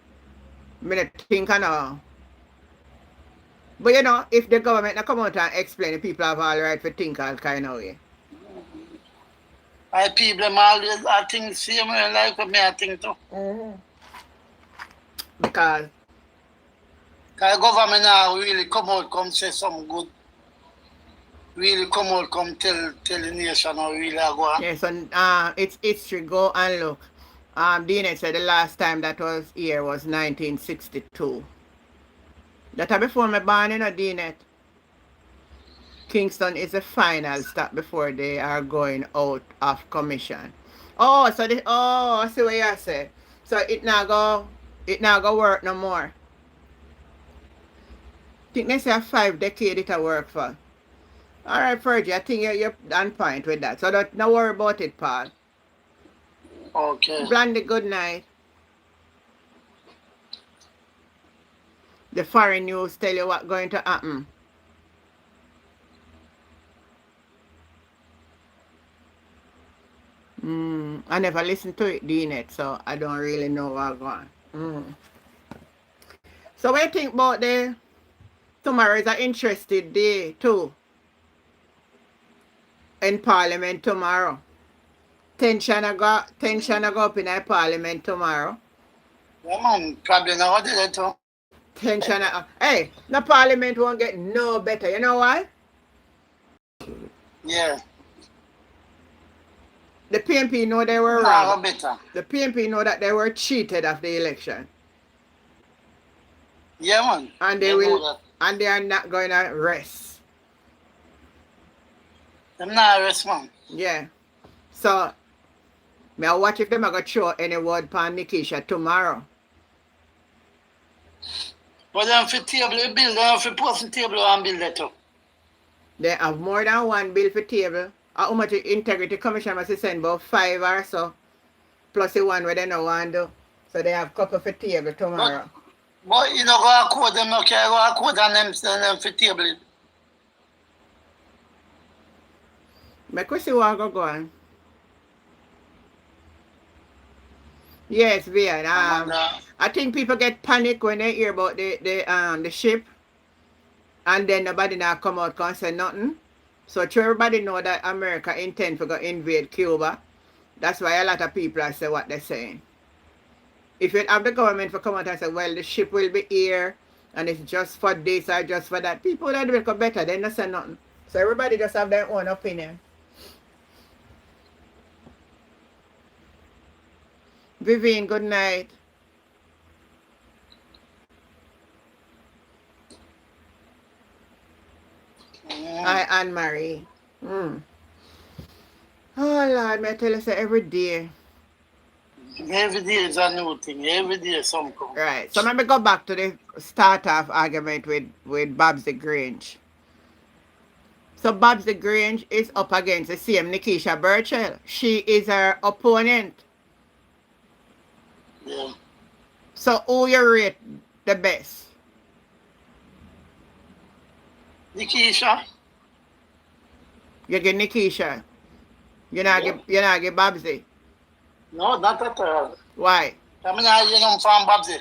I don't think, I know. But you know, if the government not come out and explain, the people have all right to think all kind of way. I people them always, I think, same way like what me I think too. Because, Because the government now really come out, come say something good. Really come out, come tell the nation how really I go on. yes, and it's history, go and look. Dina said the last time that was here was 1962. That are before my born, you know, Dina. Kingston is the final stop before they are going out of commission. Oh, so I see what you say. So it now go work no more. Think they say a 5 decade it a work for. Alright, Fergie, I think you're on point with that. So don't worry about it, Paul. Okay. Blondie, good night. The foreign news tell you what's going to happen. I never listened to it, D-Net, so I don't really know what's going on. So what do you think about the tomorrow is an interesting day too in Parliament tomorrow. tension I go up in the parliament tomorrow. Yeah, man. Probably now did it too. Tension. Hey, the parliament won't get no better. You know why? Yeah. The PNP know they were Now robbed. better. The PNP know that they were cheated of the election. Yeah, man. And They know that. and they are not going to rest. Them not rest, man. Yeah. So, may I watch if them are going to show any word pan Nikisha tomorrow. But them for table bill, them for posting table and bill that too. They have more than one bill for table. How much the Integrity Commission must send about 5 or so. Plus the one where they no want to do. So they have couple for table tomorrow. But you know, go code them, no care, go code on them for table. Make we see what go on. Yes, Vian. I think people get panic when they hear about the ship, and then nobody now come out and say nothing. So to everybody know that America intend to go invade Cuba. That's why a lot of people are say what they're saying. If you have the government for come out and say, well, the ship will be here and it's just for this or just for that, people that will go better, they don't say nothing. So everybody just have their own opinion. Vivian, good night. Hi, Anne-Marie. Oh, Lord, may I tell you, say every day. Every day is a new thing. Every day something. Right. So let me go back to the start of argument with Babsy Grange. So Babsy Grange is up against the same Nikisha Burchell. She is her opponent. Yeah. So who you rate the best? Nikisha. You give Nikisha. You not give Babsy. No, not at all. Why? I mean, I hear them from Babsy.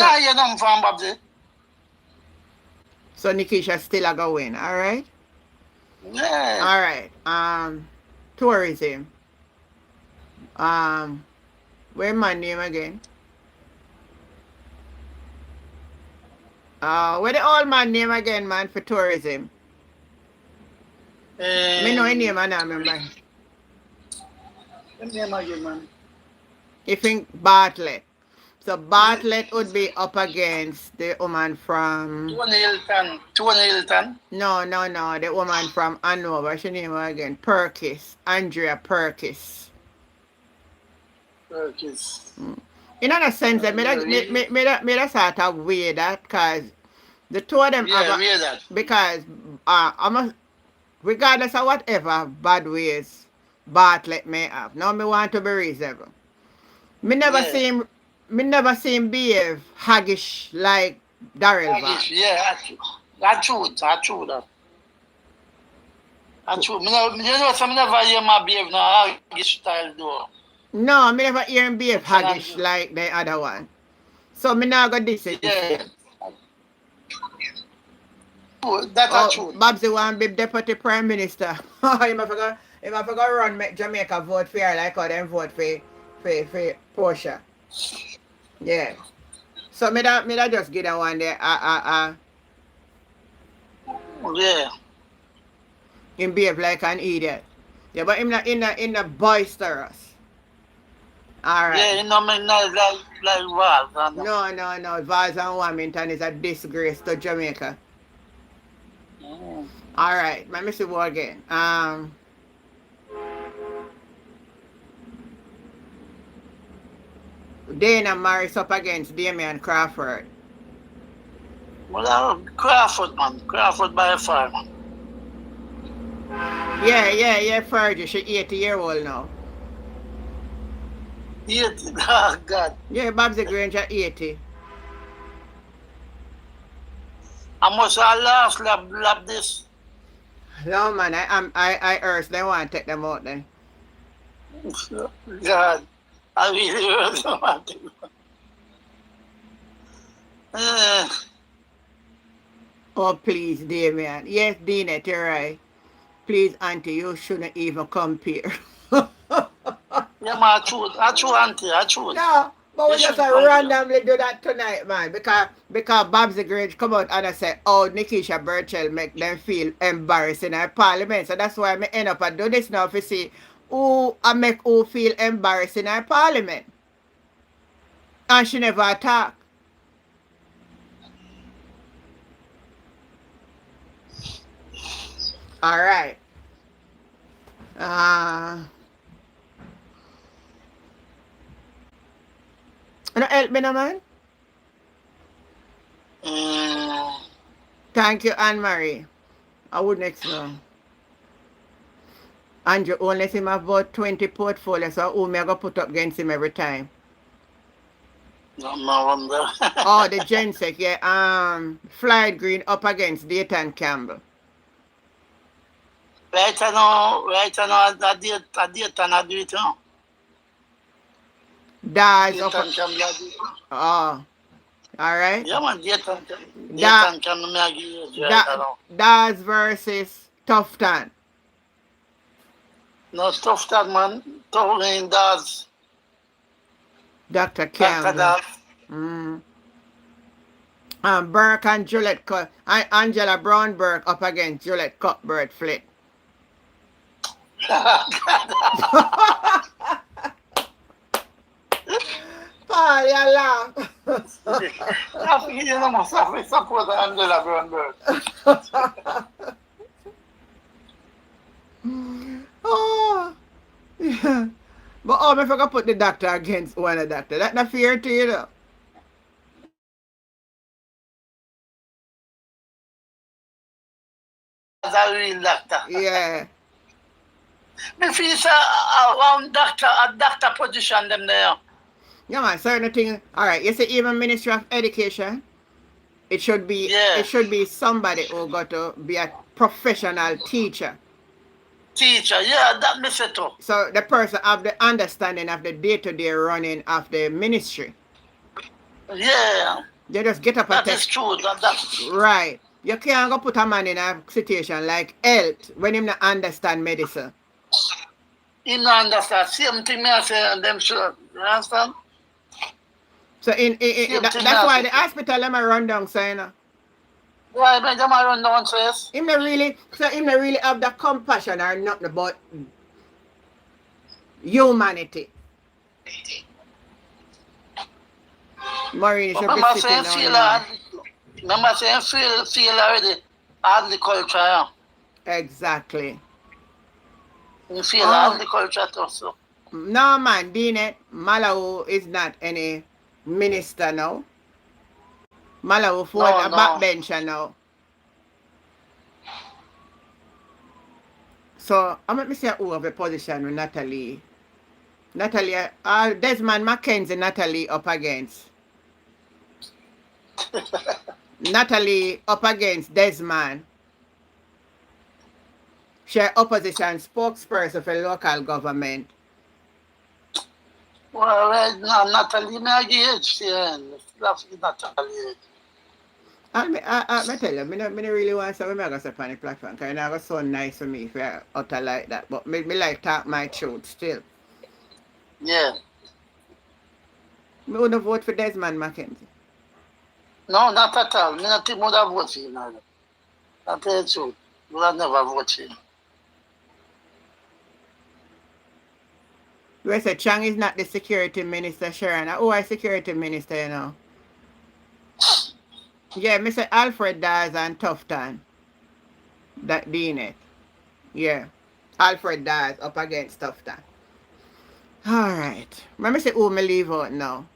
I hear them from Babsy. So Nikisha still a go win, all right? Yeah. All right. Tourism. Where my name again? Where the old man name again, man, for tourism? Me know his name, I don't remember. Name again, man. You think Bartlett. So Bartlett would be up against the woman from... Tony Hilton. No. The woman from Hanover. What's her name again? Perkis. Andrea Perkis. In a sense, that me that sort of weird that because the two of them have that. Because regardless of whatever bad ways Bartlett may have. Now me want to be reasonable. Me never see him behave haggish like Daryl. Haggish, yeah, that's true. That's true. You know, some never hear my behave now haggish style though. No, I never hear him behave haggish like the other one. So me not go this it. Yeah. That's true. Babsy want to be deputy prime minister. He must forgot run make Jamaica vote for her like how them vote for Portia. Yeah. So me that just give that one there. Yeah. Him behave like an idiot. Yeah, but him not in the boisterous. Alright. Yeah, you know me not like Vaz. No. Vaz and Wilmington is a disgrace to Jamaica. Alright, let me see what again. Dana Morris up against Damian Crawford. Well, Crawford, man. Crawford by a far, man. Yeah, Fergie. She 80-year-old now. 80? Oh, God. Yeah, Babsy Grange at 80. I must have last lap this. No, man. I urge they want to take them out then. God. I really heard about it. Oh, please, Damian. Yes, Dina, you're right. Please, Auntie, you shouldn't even compare. Yeah, man, true, auntie, true. No, but You we just should come to them. randomly do that tonight, man. Because Babsy Grange come out and I say, oh, Nikisha Burchell make them feel embarrassed in our parliament. So that's why I end up and do this now to see who I make who feel embarrassed in our parliament. And she never attack. All right. You help me now, man? Mm, Thank you, Anne-Marie. I would next know. Andrew only him have about 20 portfolios, so who me I go put up against him every time? no, no wonder. Oh, the Gensec, yeah. Floyd Green up against Dayton Campbell. Right now, I did and I do it now. Daz up. Dayton can be a do it. Oh, all right. Yeah, man, Dayton can make you right now. Daz versus Tufton. No, stuff that, man. Towing does. Dr. Dr. Campbell. Does. Burke and Juliet Angela Brown Burke up against Juliet Cuthbert Flit. Paul, you laugh. You know, I support Angela Brownberg. Oh, yeah. But oh, I forgot put the doctor against one of the doctor. That's not fair to you, though. As a real doctor. Yeah. Me feel a doctor position them there. Yeah, man, certain thing. All right, you see, even Ministry of Education, it should be somebody who got to be a professional teacher. Yeah, that me say too. So the person have the understanding of the day-to-day running of the ministry. Yeah. They just get up and That is true. Right. You can't go put a man in a situation like health when him not understand medicine. He not understand. Same thing me I say and them sure. You understand? So that's why the hospital them a run down, so you know. Why make them run down first? Him not really have the compassion or nothing about humanity. Maureen should be sitting down. Remember saying feel already agriculture. Yeah? Exactly. You feel agriculture too. So. No man, Dinet, Malawi is not any minister now. Malawi for a backbencher now. So I'm let me see who have a position with Natalie. Desmond Mackenzie, Natalie up against. Natalie up against Desmond. She opposition spokesperson for local government. Well, right now, Natalie, me engaged. Yeah, Natalie. I tell you, I don't really want to say I'm going to say on the platform because it's not so nice for me if you're utter like that. But me like talk my truth still. Yeah. Me wouldn't vote for Desmond Mackenzie. No, not at all. Me not think would have voted for him. I tell you the truth. We would never vote for him. We say Chang is not the security minister, Sharon. Who is security minister, you know? Yeah, Mr. Alfred Dawes and Tufton. That Dean. Yeah. Alfred Dawes up against Tufton. Alright. Let me say who me leave out now.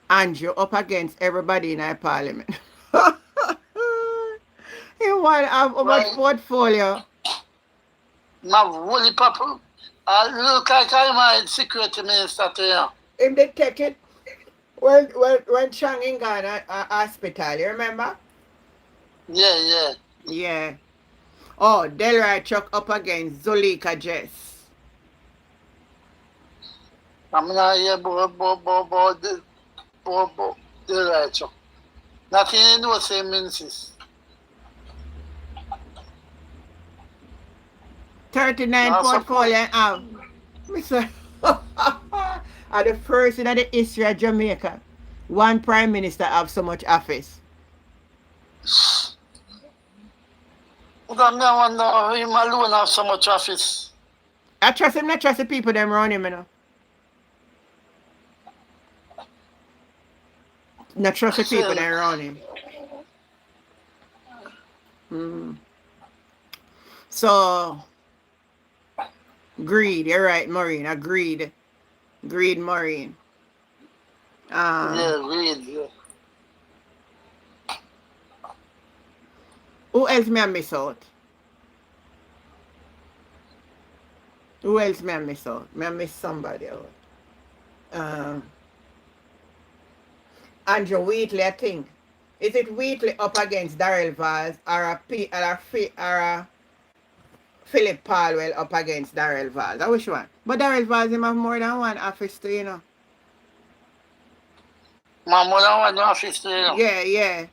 Andrew up against everybody in our parliament. You want to have a much portfolio? My holy people. I look like I'm a security minister to you. If they take it, when Chang in Ghana hospital, you remember? Yeah. Yeah. Oh, Delroy Chuck up against Zulika Jess. I'm not here about the right Chuck. Nothing you know same ministers. 39 Now suppose portfolio have. Mr. Are the first in the history of Jamaica. One prime minister have so much office. that me wonder him alone have so much office. I trust him, not trust the people them around him, you know. Not trust the people Still, them around him. Mm. So greed, you're right, Maureen. Agreed. Greed, Maureen. yeah, read. Yeah. Who else may I miss out? Who else may I miss out? May I miss somebody out? Um, Andrew Wheatley, I think. Is it Wheatley up against Darrell Valls or a Philip Palwell up against Darrell Valls? I which one? But Darrell Valls him have more than one office too, you know. My mother want no office there, you know. Yeah, yeah.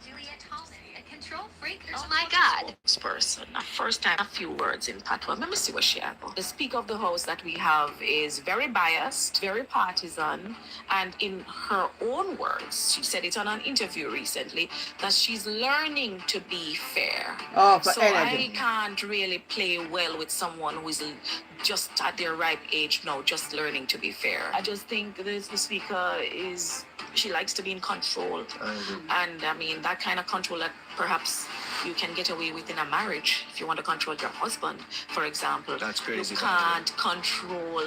Juliet Thomas, a control freak. Oh my God. Person. A first time, a few words in patois. Let me see what she has. The Speaker of the House that we have is very biased, very partisan, and in her own words, she said it on an interview recently that she's learning to be fair. Oh, for So energy. I can't really play well with someone who is just at their ripe age now, just learning to be fair. I just think the Speaker is, she likes to be in control. And I mean, that kind of control that perhaps you can get away with in a marriage if you want to control your husband, for example. That's crazy. You can't control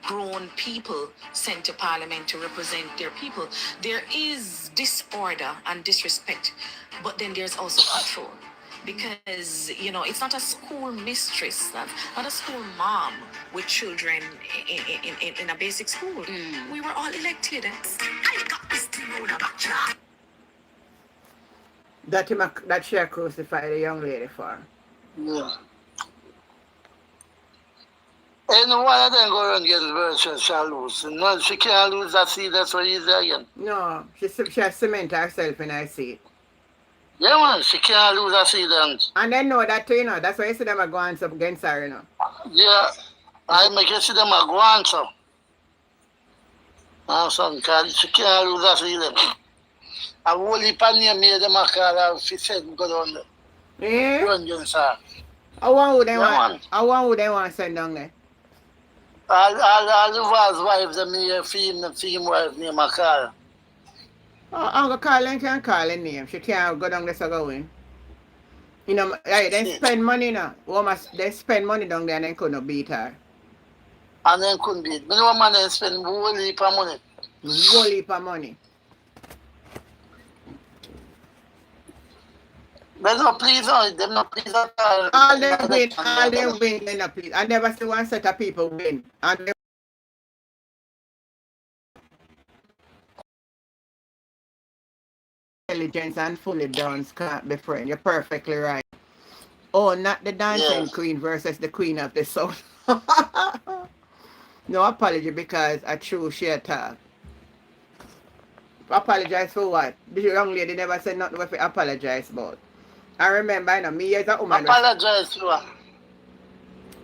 grown people sent to parliament to represent their people. There is disorder and disrespect, but then there's also control. Because, you know, it's not a school mistress, not a school mom with children in a basic school. We were all elected. I got this thing on the back. That she crucified a young lady for. Yeah. Ain't no one of them go around and get version shall lose. No, she can't lose that seat, that's what he's again. No, she has cement herself in her seat. Yeah, man, she can't lose that seat. And they know that too, you know. That's why you see them are going up against her, you know. Yeah, I make you see them a go on, so. Son, because she can't lose that seat. A whole heap of name made them a call her, she said, go down there. Yeah? Run against her. I want who they Yeah, want. man. I want who they want to send down there. All the Vaz wives, them here, female wives name a call. Oh, Uncle Carlin can call her name. She can't go down there so go in. You know, like, they Shit. spend money now. They spend money down there and they couldn't beat her. And then couldn't beat. Me know a man then spend a whole heap of money. Whole heap of money. They don't please on them not please at all. All them win, they not please. I never see one set of people win. And they intelligence and fully done can't be friend. You're perfectly right. Oh, not the dancing Yeah. queen versus the queen of the south. No apology because I true share talk. Apologize for what? The young lady never said nothing worth to apologize about. I remember, you know, me as a woman, Apologize to her.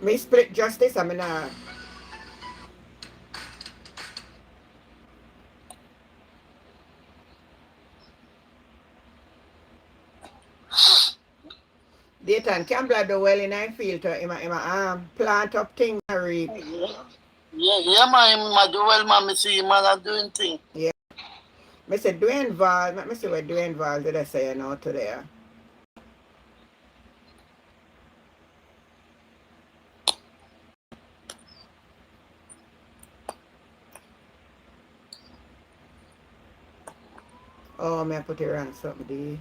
me split justice, I mean, Dayton Campbell do well in I feel to him plant up things and reap. Yeah, man, I do well, man, me see him, man, I'm doing things. Me say Dwayne Val, let me see what Dwayne Val did I say you know today. Oh, me I put it wrong something.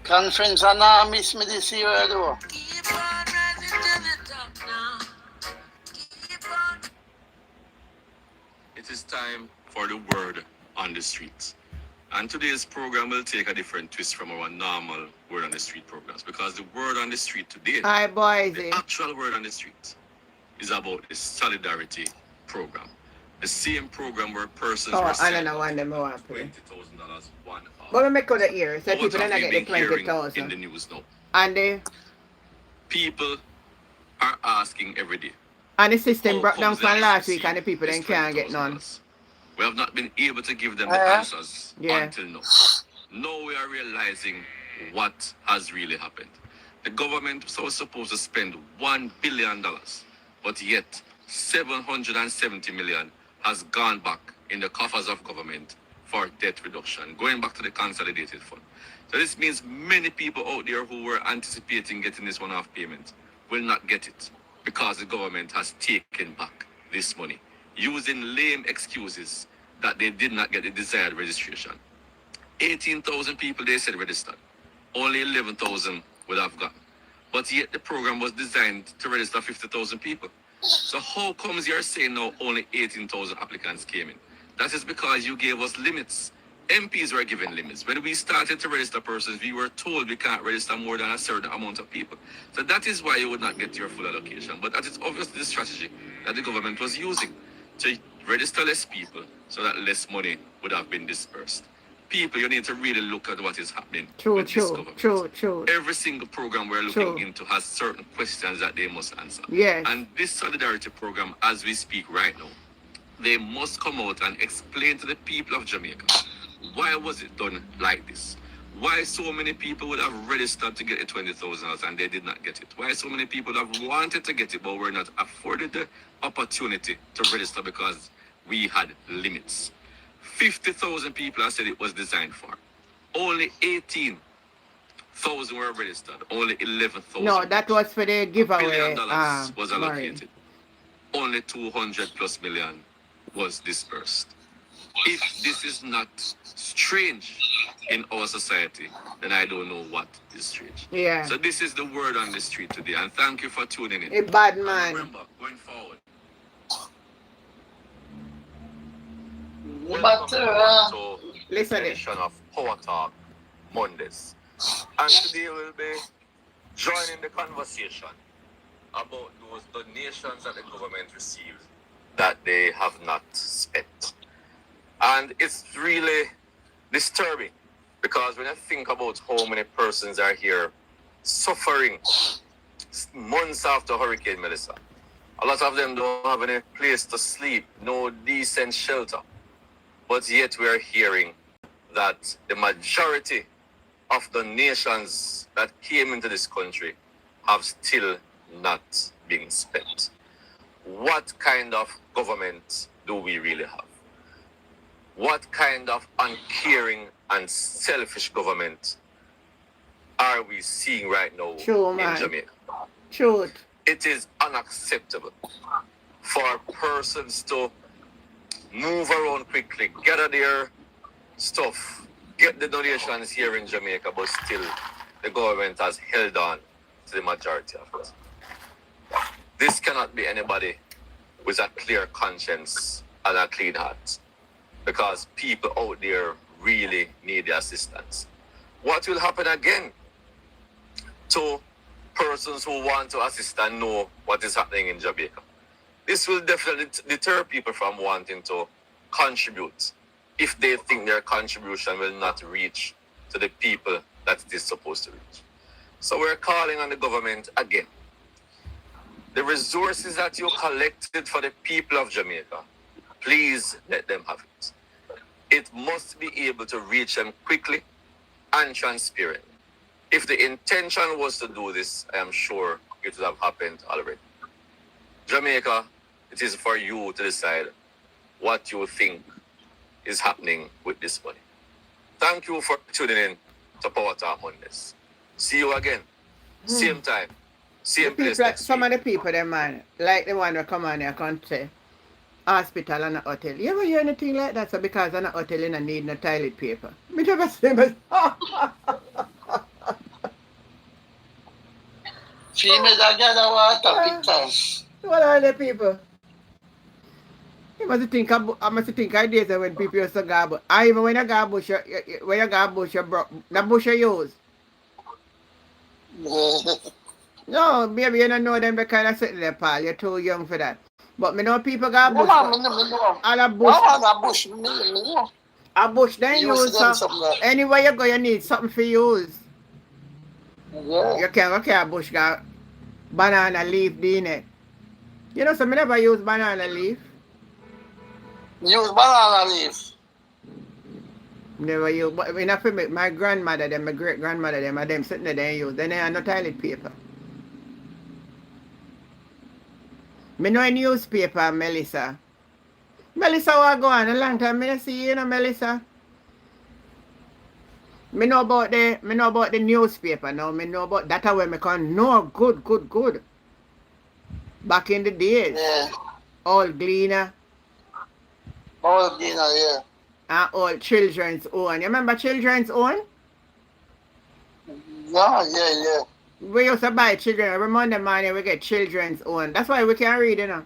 Conference and I miss me this year, though. It is time for the word on the streets. And today's program will take a different twist from our normal Word on the Street programs, because the Word on the Street today, Hi, boys. the actual Word on the Street, is about the Solidarity program. The same program where persons Oh, were I don't sent know when them want to play. $20,000 one hour. But we make out the ear, so But what people have don't we get the been hearing in the 20,000. news now? And People are asking every day, the system how broke down comes they from have last week and the received people this then can't get none. $20,000? We have not been able to give them the Uh-huh. answers Yeah. until now. Now we are realizing what has really happened. The government was supposed to spend $1 billion, but yet 770 million has gone back in the coffers of government for debt reduction, going back to the consolidated fund. So this means many people out there who were anticipating getting this one-off payment will not get it, because the government has taken back this money using lame excuses that they did not get the desired registration. 18,000 people, they said, registered. Only 11,000 would have gotten. But yet the program was designed to register 50,000 people. So how comes you're saying now only 18,000 applicants came in? That is because you gave us limits. MPs were given limits. When we started to register persons, we were told we can't register more than a certain amount of people. So that is why you would not get your full allocation. But that is obviously the strategy that the government was using, to register less people so that less money would have been dispersed. People, you need to really look at what is happening with this government. True. Every single program we're looking into has certain questions that they must answer. Yes. And this solidarity program, as we speak right now, they must come out and explain to the people of Jamaica, why was it done like this? Why so many people would have registered to get the 20,000 and they did not get it? Why so many people have wanted to get it but were not afforded the opportunity to register because we had limits? 50,000 people have said it was designed for. Only 18,000 were registered. Only 11,000. No, that was for the giveaway. $1 billion was allocated. Only 200 plus million was dispersed. If this is not strange in our society, then I don't know what is strange. Yeah. So this is the Word on the Street today, and thank you for tuning in. A bad And man. remember, going forward, But to Listen it. edition of Power Talk Mondays. And today we'll be joining the conversation about those donations that the government received that they have not spent. And it's really disturbing, because when I think about how many persons are here suffering months after Hurricane Melissa, a lot of them don't have any place to sleep, no decent shelter. But yet we are hearing that the majority of the nations that came into this country have still not been spent. What kind of government do we really have? What kind of uncaring and selfish government are we seeing right now in Jamaica? Truth. It is unacceptable for persons to move around quickly, gather their stuff, get the donations here in Jamaica, but still the government has held on to the majority of it. This cannot be anybody with a clear conscience and a clean heart, because people out there really need the assistance. What will happen again to persons who want to assist and know what is happening in Jamaica? This will definitely deter people from wanting to contribute if they think their contribution will not reach to the people that it is supposed to reach. So we're calling on the government again. The resources that you collected for the people of Jamaica, please let them have it. It must be able to reach them quickly and transparently. If the intention was to do this, I am sure it would have happened already. Jamaica, it is for you to decide what you think is happening with this money. Thank you for tuning in to Power Talk Mondays. See you again. Same time, same place next Some week. of the people, them man, like the one who come on here can say, hospital and a hotel. You ever hear anything like that? So because in a hotel you don't need no toilet paper. Me never say, females are gather water pictures. what are the people? I must think I days when people used to go bush. I even when you go bush, when you go bush, you broke the bush you use. No, maybe you don't know them because I sit there, pal. You're too young for that. But me know people got No bush. man, me know. All a No bush, man got bush, me know. a bush. Then You see use them something like, anywhere you go, you need something for use. yeah. You can't go carry bush got banana leaf in it. You know, so me never use banana leaf. Use banana leaf. Never use. But when I feel my grandmother, them, my great grandmother, them sitting there, they use. Then they have no toilet paper. Me know a newspaper, Melissa. Melissa, what go on? A long time me not see you, know, Melissa. Me know about the newspaper now. Me know about that way me can know good. Back in the days. Yeah. All Gleaner All dinner, yeah. and all Children's Own. You remember Children's Own? Yeah. We used to buy children. Every Monday morning we get Children's Own. That's why we can read, you know.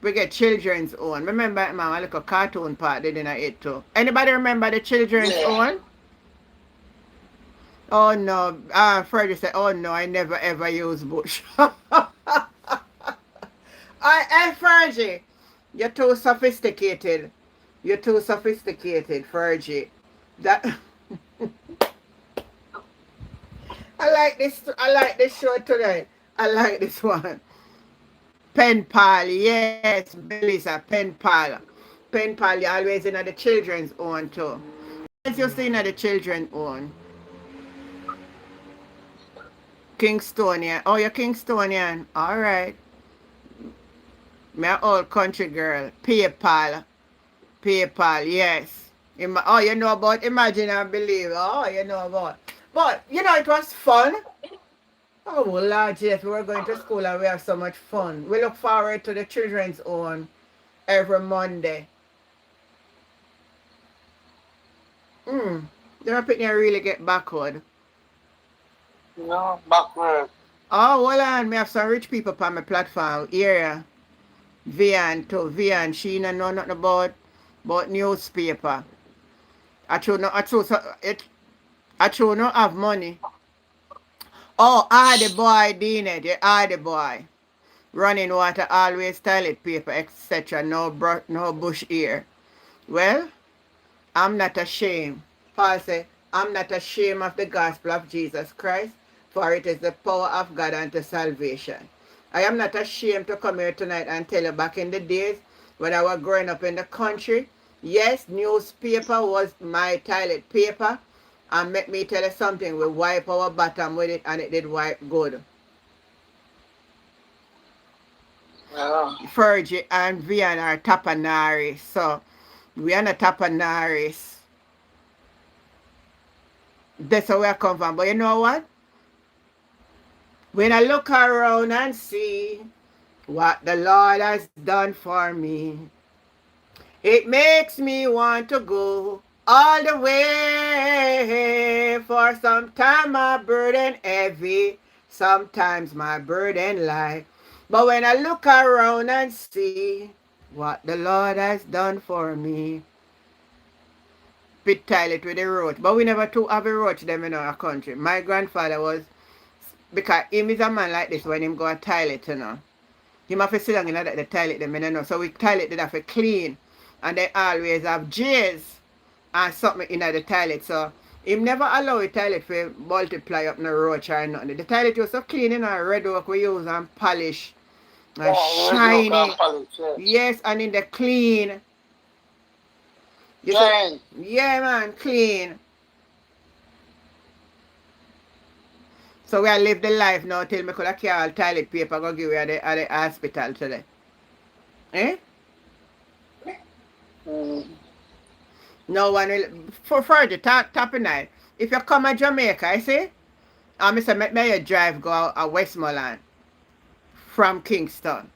We get Children's Own. Remember, man, a little cartoon part they didn't eat too. Anybody remember the Children's Yeah. Own? Oh no. Freddie said, oh no, I never ever use bush. Hey, Fergie, you're too sophisticated. You're too sophisticated, Fergie. That I like this. I like this show tonight. I like this one. Pen pal, yes, Melissa, pen pal. Pen pal, you always in the children's own too. As you see in the children's own. Kingstonian. Oh, you're Kingstonian. All right. Me an old country girl. PayPal. PayPal, yes. Oh, you know about Imagine and Believe. Oh, you know about. But, you know, it was fun. Oh, well, Lord, yes, we were going to school and we have so much fun. We look forward to the children's own every Monday. They were picking really get backward. No, backward. Oh, hold on. Me have some rich people on my platform area. Vian too. Vian, she don't know nothing about newspaper. I true not have money. Oh, the boy doing it. Yeah, the boy. Running water, always toilet paper, etc. No bush here. Well, I'm not ashamed. Paul said, I'm not ashamed of the gospel of Jesus Christ, for it is the power of God unto salvation. I am not ashamed to come here tonight and tell you back in the days when I was growing up in the country, yes, newspaper was my toilet paper. And let me tell you something, we wipe our bottom with it and it did wipe good. Yeah. Fergie and Vian are Tapanaris, so we are not Tapanaris. That's where I come from. But you know what? When I look around and see what the Lord has done for me, it makes me want to go all the way. For sometimes my burden heavy, sometimes my burden light. But when I look around and see what the Lord has done for me, pit toilet with the roach. But we never took have a roach them in our country. My grandfather was, because him is a man like this when him go a toilet, you know. Him have to sit down in the toilet them, you know. So we toilet did have to clean. And they always have J's and something in the toilet. So him never allow the toilet to multiply up no roach or nothing. The toilet was so clean, you know, red oak we use and polish and shiny. Yes, and in the clean. You say, yeah, man, clean. So we are live the life now till me could have carry all toilet paper go give you at the hospital today. Eh? No one will for further top night. If you come to Jamaica, you see, I say make me drive go to Westmoreland from Kingston.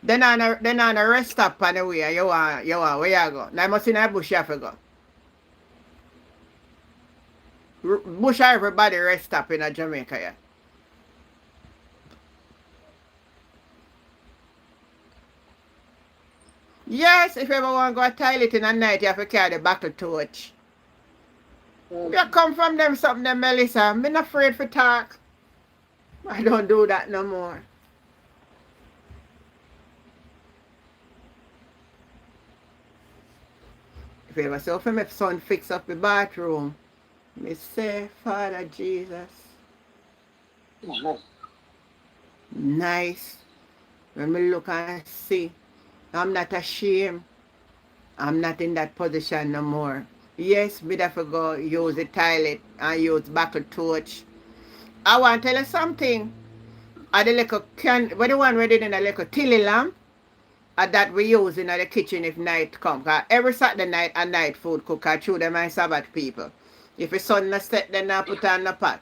Then on a rest stop on the way, you want where you go? Now I must in a bush you have to go. Bush everybody rest stop in a Jamaica, yeah. Yes, if you ever want to go to the toilet in the night, you have to carry the buckle torch. You come from them something, them Melissa. I'm not afraid for talk. I don't do that no more. If you ever saw for my son fix up the bathroom, me say, Father Jesus, nice. When me look and see, I'm not ashamed. I'm not in that position no more. Yes, me have to go use the toilet and use buckle torch. I want to tell you something. I the little can, what the one we did in a little tilly lamp, that we use in the kitchen if night come. Cause every Saturday night a night food cook. I chew them my Sabbath people. If the sun not set, then I put on the pot.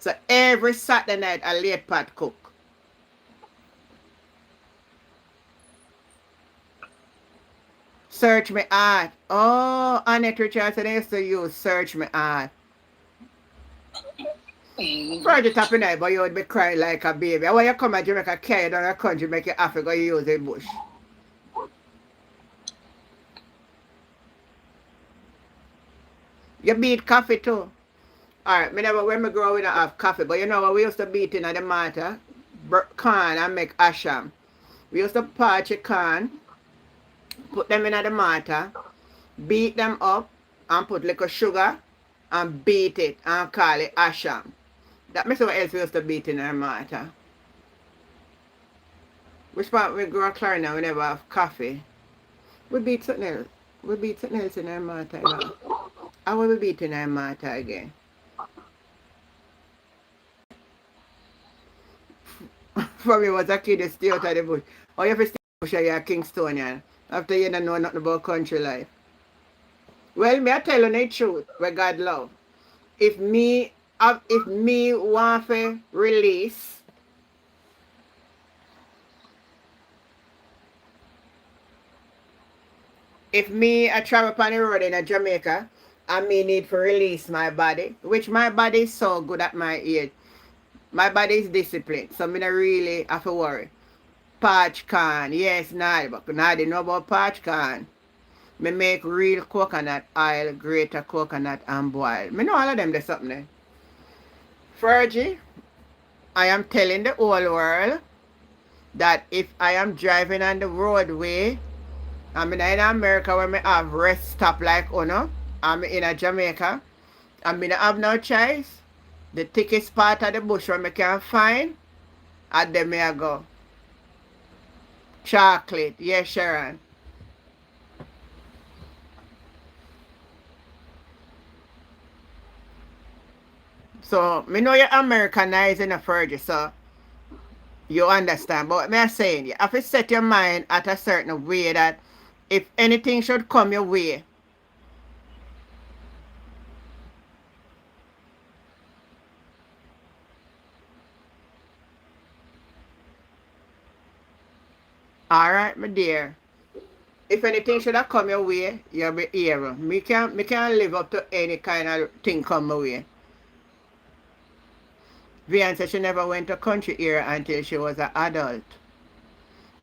So every Saturday night a late pot cook. Search me heart. Oh, Annette Richardson used to use search me heart. Project tapping night, but you would be crying like a baby. And when you come to Jamaica, carry you down the country, make you have to go use the bush. You beat coffee too. Alright, me never when me grow up we don't have coffee, but you know what we used to beat in the matter? Corn and make asham. We used to parch a corn, put them in the mortar, beat them up, and put little sugar, and beat it, and call it asham. That makes what else we used to beat in the mortar. Which part we grow Clarina we never have coffee. We beat something else. We beat something else in the mortar, you know. How will we beat in the mortar again? For me was a kid that stay out of the bush. Or you have to stay in the bush you're a Kingstonian. After you don't know nothing about country life. Well, me I tell you the truth, where God love. If me want to release, if me I travel upon the road in Jamaica, I may need to release my body, which my body is so good at my age. My body is disciplined, so me not really have to worry. Parch can, yes, nah, but now they know about parch can. Me make real coconut oil, greater coconut and boil. Me know all of them there's something there. Fergie, I am telling the whole world that if I am driving on the roadway, I'm in America where me have rest stop like Uno, I'm in Jamaica, and me not have no choice. The thickest part of the bush where me can find, and then me I go. Chocolate, yes, Sharon. So, me know you're Americanizing a Fergie, so you understand. But what me I saying, you have to set your mind at a certain way that if anything should come your way, all right, my dear. If anything should have come your way, you'll be here. Me can't live up to any kind of thing come my way. Vian said she never went to country here until she was an adult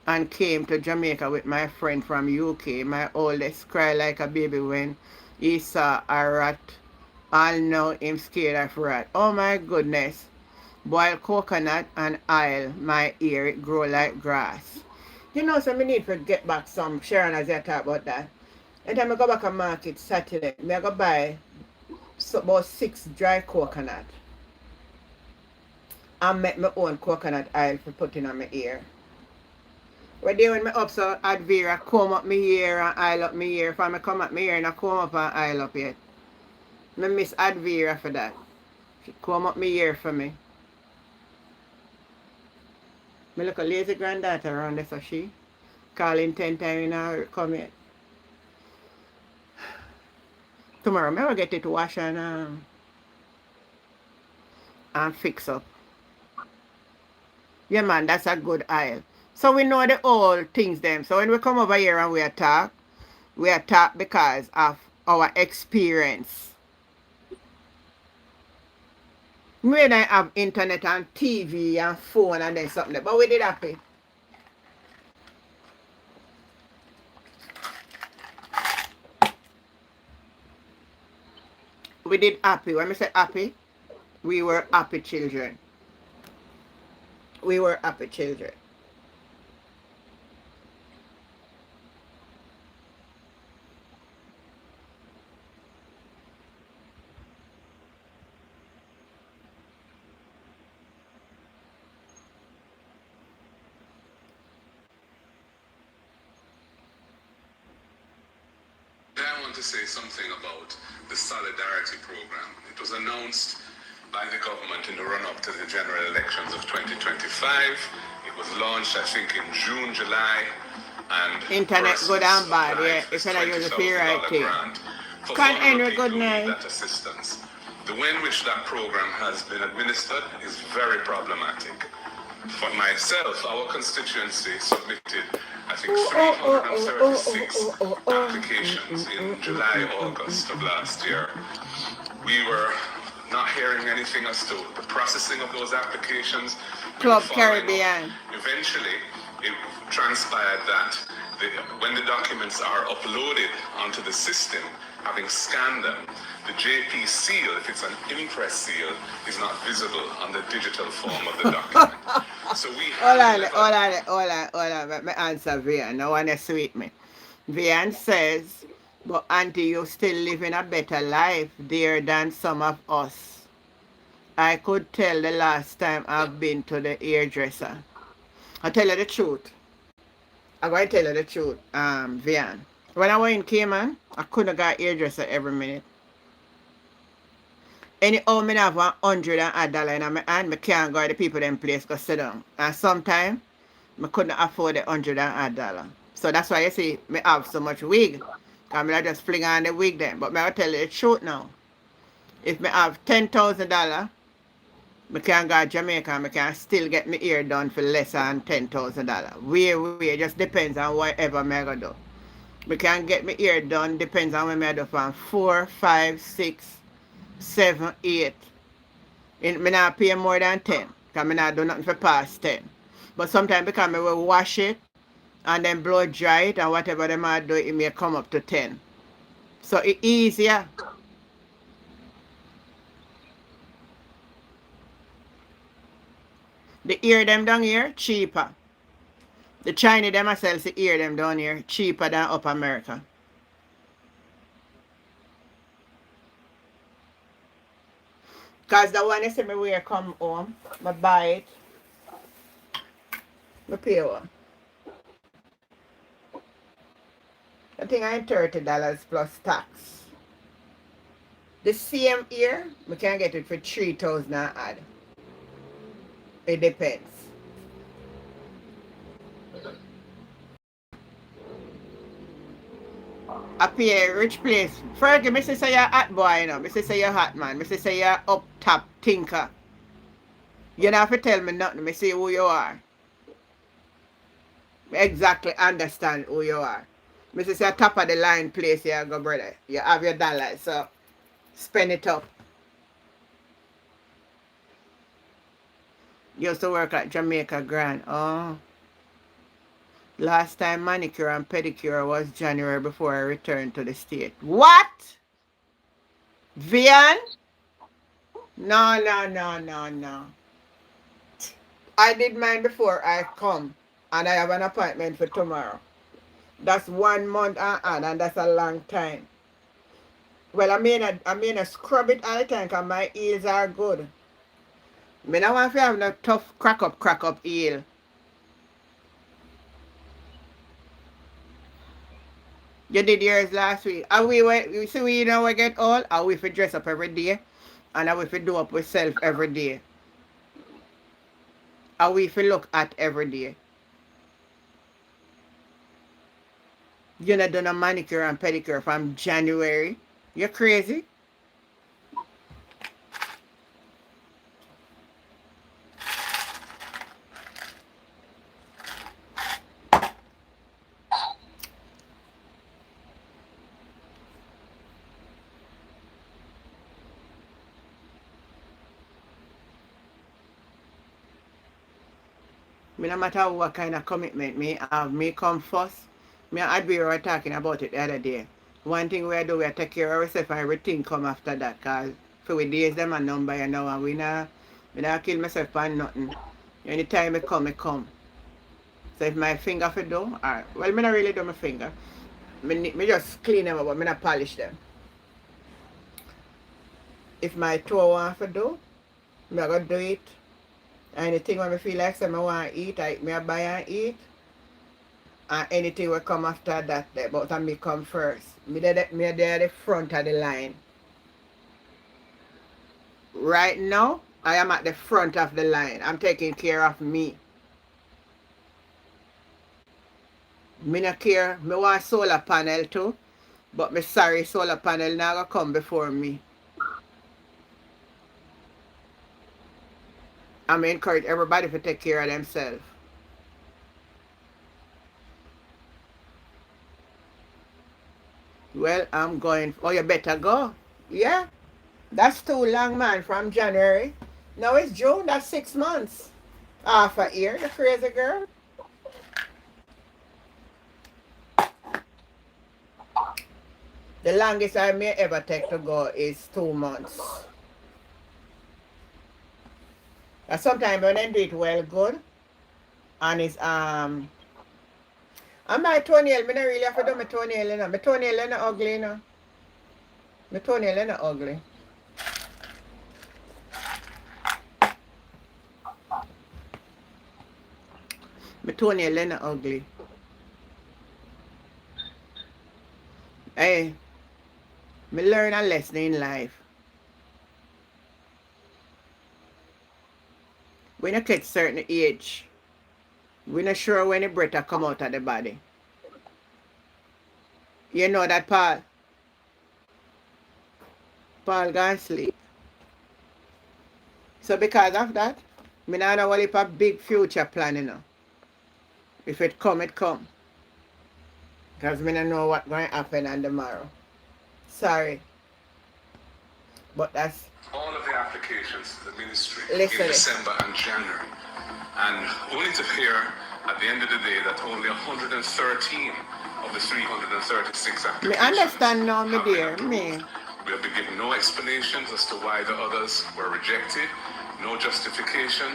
and came to Jamaica with my friend from UK. My oldest cried like a baby when he saw a rat. All know him scared of rat. Oh my goodness. Boil coconut and oil my ear, it grow like grass. You know, so me need to get back some, Sharon, as you talk about that. And then I go back to market Saturday, I go buy about 6 dry coconut and make my own coconut oil for putting on my ear. When they when me up so Advera comb up my hair and oil up my hair. If I come up my hair and I comb up and oil up yet. I miss Advera for that. She comb up my hair for me. Me look a lazy granddaughter around there, so she calling 10 times in her come yet. Tomorrow I will get it wash and fix up. Yeah man, that's a good oil. So we know the old things them. So when we come over here and we attack because of our experience. We don't have internet and TV and phone and then something, but we did happy. We did happy. When we say happy, we were happy children. We were happy children. I want to say something about the Solidarity Program. It was announced by the government in the run-up to the general elections of 2025. It was launched, I think, in June, July, and Internet good persons and bad, applied yeah. for If this I use the free right $20,000 thing. grant for Can vulnerable Henry, good people who need night. that assistance. The way in which that program has been administered is very problematic. For myself, our constituency submitted, I think, 336 applications in July, August of last year. We were not hearing anything as to the processing of those applications. We were Club following up. Caribbean. Eventually, it transpired that when the documents are uploaded onto the system, having scanned them, the JP seal, if it's an impress seal, is not visible on the digital form of the document. So we Hold hand on, delivered. hold on. Let me answer Vian. No one is sweet me. Vian says, but auntie, you still living a better life there than some of us. I could tell the last time I've been to the hairdresser. I tell you the truth. I'm going to tell you the truth, Vian. When I went in Cayman, I couldn't get hairdresser every minute. Anyhow, me have $100 in my hand, I can't go to the people them place go sit down. And sometimes I couldn't afford the $100. So that's why you see me have so much wig. Because I just fling on the wig then. But I tell you the truth now. If I have $10,000, I can go to Jamaica and I can still get my hair done for less than $10,000. Where, it just depends on whatever I go do. I can get my hair done, depends on when I do from 4, 5, 6, 7, 8. I not pay more than 10. Because I not do nothing for past 10. But sometimes because I will wash it and then blow dry it and whatever they might do, it may come up to 10. So it's easier. The ear them down here, cheaper. The Chinese themselves, the ear them down here, cheaper than up America. Because the one you see me wear come home, I buy it, I pay one. I think I'm $30 plus tax. The same ear, we can get it for 3,000 and add. It depends. I pay a rich place. Fergie, me say you're hot boy, you know. Me say you're hot man. Me say you're up top thinker. You don't have to tell me nothing. Me say who you are. Me exactly understand who you are. Me say you're top of the line place you go, brother. You have your dollars, so spend it up. You used to work at Jamaica Grand. Oh. Last time manicure and pedicure was January before I returned to the state. What? Vian? No, no, no, no, no. I did mine before I come. And I have an appointment for tomorrow. That's 1 month and that's a long time. Well, I mean, scrub it all the time because my heels are good. I don't want to have no tough crack up heel. You did yours last week. And you see we we get old, and we fi dress up every day. And we fi do up with self every day. And we fi look at every day. You not done a manicure and pedicure from January. You crazy? No matter what kind of commitment me have, me come first. Me and Adby were talking about it the other day. one thing we do, we take care of ourselves and everything come after that. Because for we days them a number, you know, and we not kill myself for nothing. Anytime I come, I come. So if my finger for do, alright. Well, me not really do my finger. Me just clean them up, but me not polish them. If my toe want to do, me I go do it. Anything when I feel like say I want to eat, I buy and eat. And anything will come after that there, but I me come first. Me there at the front of the line. Right now, I am at the front of the line. I'm taking care of me. Me not care. Me want solar panel too. But me sorry solar panel now gonna come before me. I'm encourage everybody to take care of themselves. Well, I'm going. Oh, you better go. Yeah, that's too long, man. From January. Now it's June. That's 6 months. Half a year. You crazy girl. The longest I may ever take to go is 2 months. And sometimes when I do it well good, and it's and my toenail, me not really have to do my toenail, you know. My toenail is not ugly, you know. My toenail is not ugly. My toenail is not ugly. Hey, me learn a lesson in life. When you get certain age, we're not sure when the breath will come out of the body. You know that, Paul? Paul gone sleep. So because of that, me not know what if a big future plan, you know. If it come, it come. Because me don't know what's going to happen on tomorrow. Sorry. But that's... All of the applications to the ministry Listen. in December and January. And only to hear at the end of the day that only 113 of the 336 applications Me understand now, me have been dear. approved. Me. We'll be given no explanations as to why the others were rejected, no justification,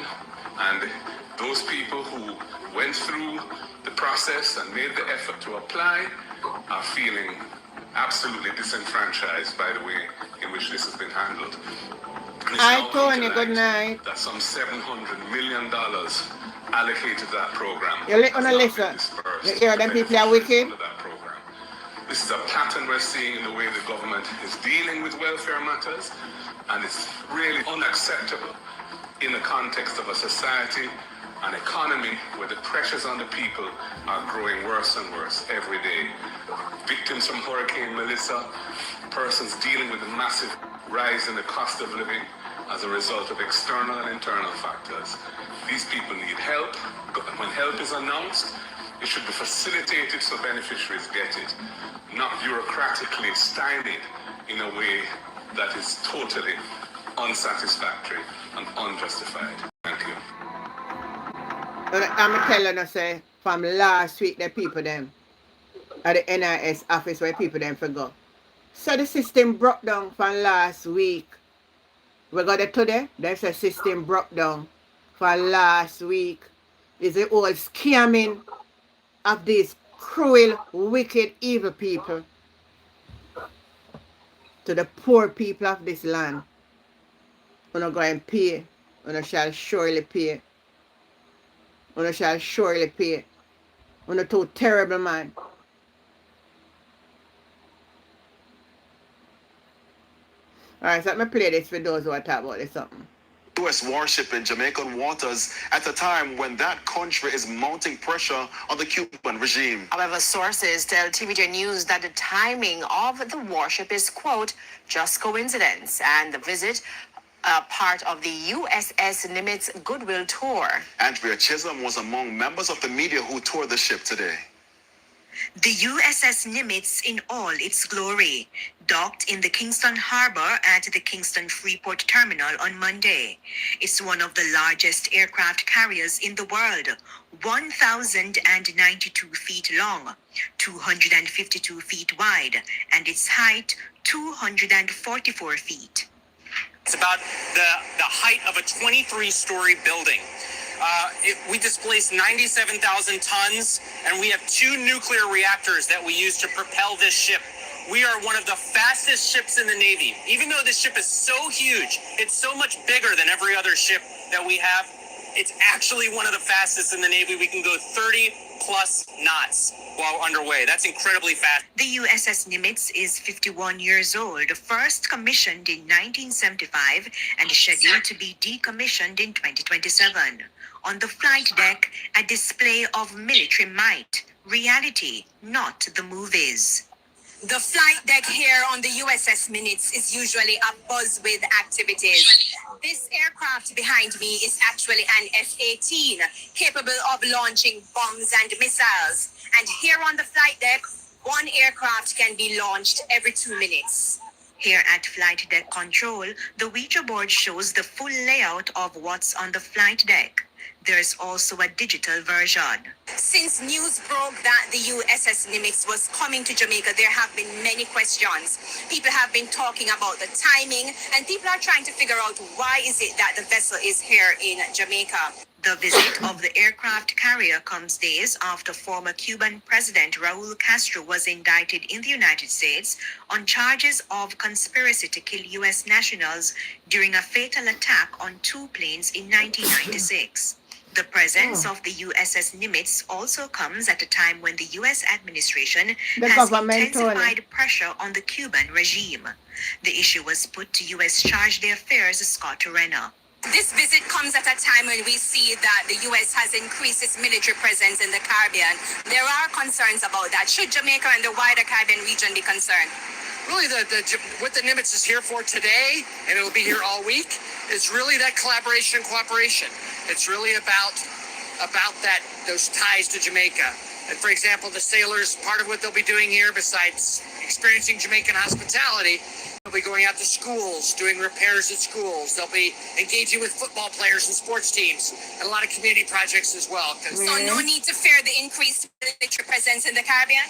and those people who went through the process and made the effort to apply are feeling absolutely disenfranchised by the way in which this has been handled. I told you good night. That some $700 million allocated to that program. You listen. You hear them people are wicked? This is a pattern we're seeing in the way the government is dealing with welfare matters, and it's really unacceptable in the context of a society, an economy where the pressures on the people are growing worse and worse every day. Victims from Hurricane Melissa, persons dealing with a massive rise in the cost of living as a result of external and internal factors. These people need help. When help is announced, it should be facilitated so beneficiaries get it, not bureaucratically stymied in a way that is totally unsatisfactory and unjustified. Thank you. I'm telling you, say, from last week, the people them at the NIS office where people them forgot. So the system broke down from last week. We got it today. There's a system broke down for last week. It's the old scamming of these cruel, wicked, evil people to the poor people of this land. We're not going to pay. We shall surely pay. We shall surely pay. We're too terrible, man. Alright, so let me play this for those who are talking about this something. U.S. warship in Jamaican waters at a time when that country is mounting pressure on the Cuban regime. However, sources tell TVJ News that the timing of the warship is, quote, just coincidence, and the visit part of the USS Nimitz Goodwill tour. Andrea Chisholm was among members of the media who toured the ship today. The USS Nimitz in all its glory docked in the Kingston Harbor at the Kingston Freeport Terminal on Monday. It's one of the largest aircraft carriers in the world, 1,092 feet long, 252 feet wide, and its height 244 feet. It's about the height of a 23-story building. We displaced 97,000 tons, and we have 2 nuclear reactors that we use to propel this ship. We are one of the fastest ships in the Navy. Even though this ship is so huge, it's so much bigger than every other ship that we have, it's actually one of the fastest in the Navy. We can go 30 plus knots while underway. That's incredibly fast. The USS Nimitz is 51 years old, first commissioned in 1975 and scheduled to be decommissioned in 2027. On the flight deck, a display of military might, reality, not the movies. The flight deck here on the USS Nimitz is usually abuzz with activities. This aircraft behind me is actually an F-18, capable of launching bombs and missiles. And here on the flight deck, one aircraft can be launched every 2 minutes. Here at Flight Deck Control, the Ouija board shows the full layout of what's on the flight deck. There's also a digital version. Since news broke that the USS Nimitz was coming to Jamaica, there have been many questions. People have been talking about the timing, and people are trying to figure out why is it that the vessel is here in Jamaica. The visit of the aircraft carrier comes days after former Cuban President Raul Castro was indicted in the United States on charges of conspiracy to kill U.S. nationals during a fatal attack on 2 planes in 1996. The presence of the USS Nimitz also comes at a time when the U.S. administration has intensified pressure on the Cuban regime. The issue was put to U.S. Charge d'Affaires Scott Renner. This visit comes at a time when we see that the U.S. has increased its military presence in the Caribbean. There are concerns about that. Should Jamaica and the wider Caribbean region be concerned? Really, what the Nimitz is here for today, and it'll be here all week, is really that collaboration and cooperation. It's really about those ties to Jamaica. And for example, the sailors, part of what they'll be doing here, besides experiencing Jamaican hospitality, they'll be going out to schools, doing repairs at schools. They'll be engaging with football players and sports teams, and a lot of community projects as well. So no need to fear the increased military presence in the Caribbean?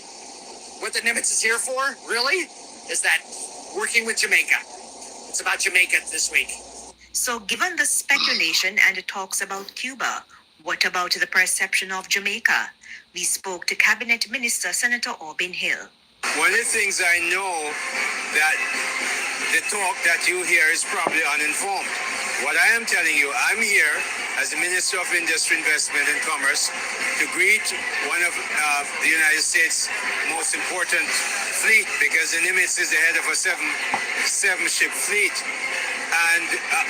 What the Nimitz is here for, really, is that working with Jamaica. It's about Jamaica this week. So given the speculation and the talks about Cuba, what about the perception of Jamaica? We spoke to Cabinet Minister Senator Aubin Hill. One of the things I know that the talk that you hear is probably uninformed. What I am telling you, I'm here as the Minister of Industry, Investment and Commerce to greet one of the United States' most important fleet, because the Nimitz is the head of a seven-ship fleet. And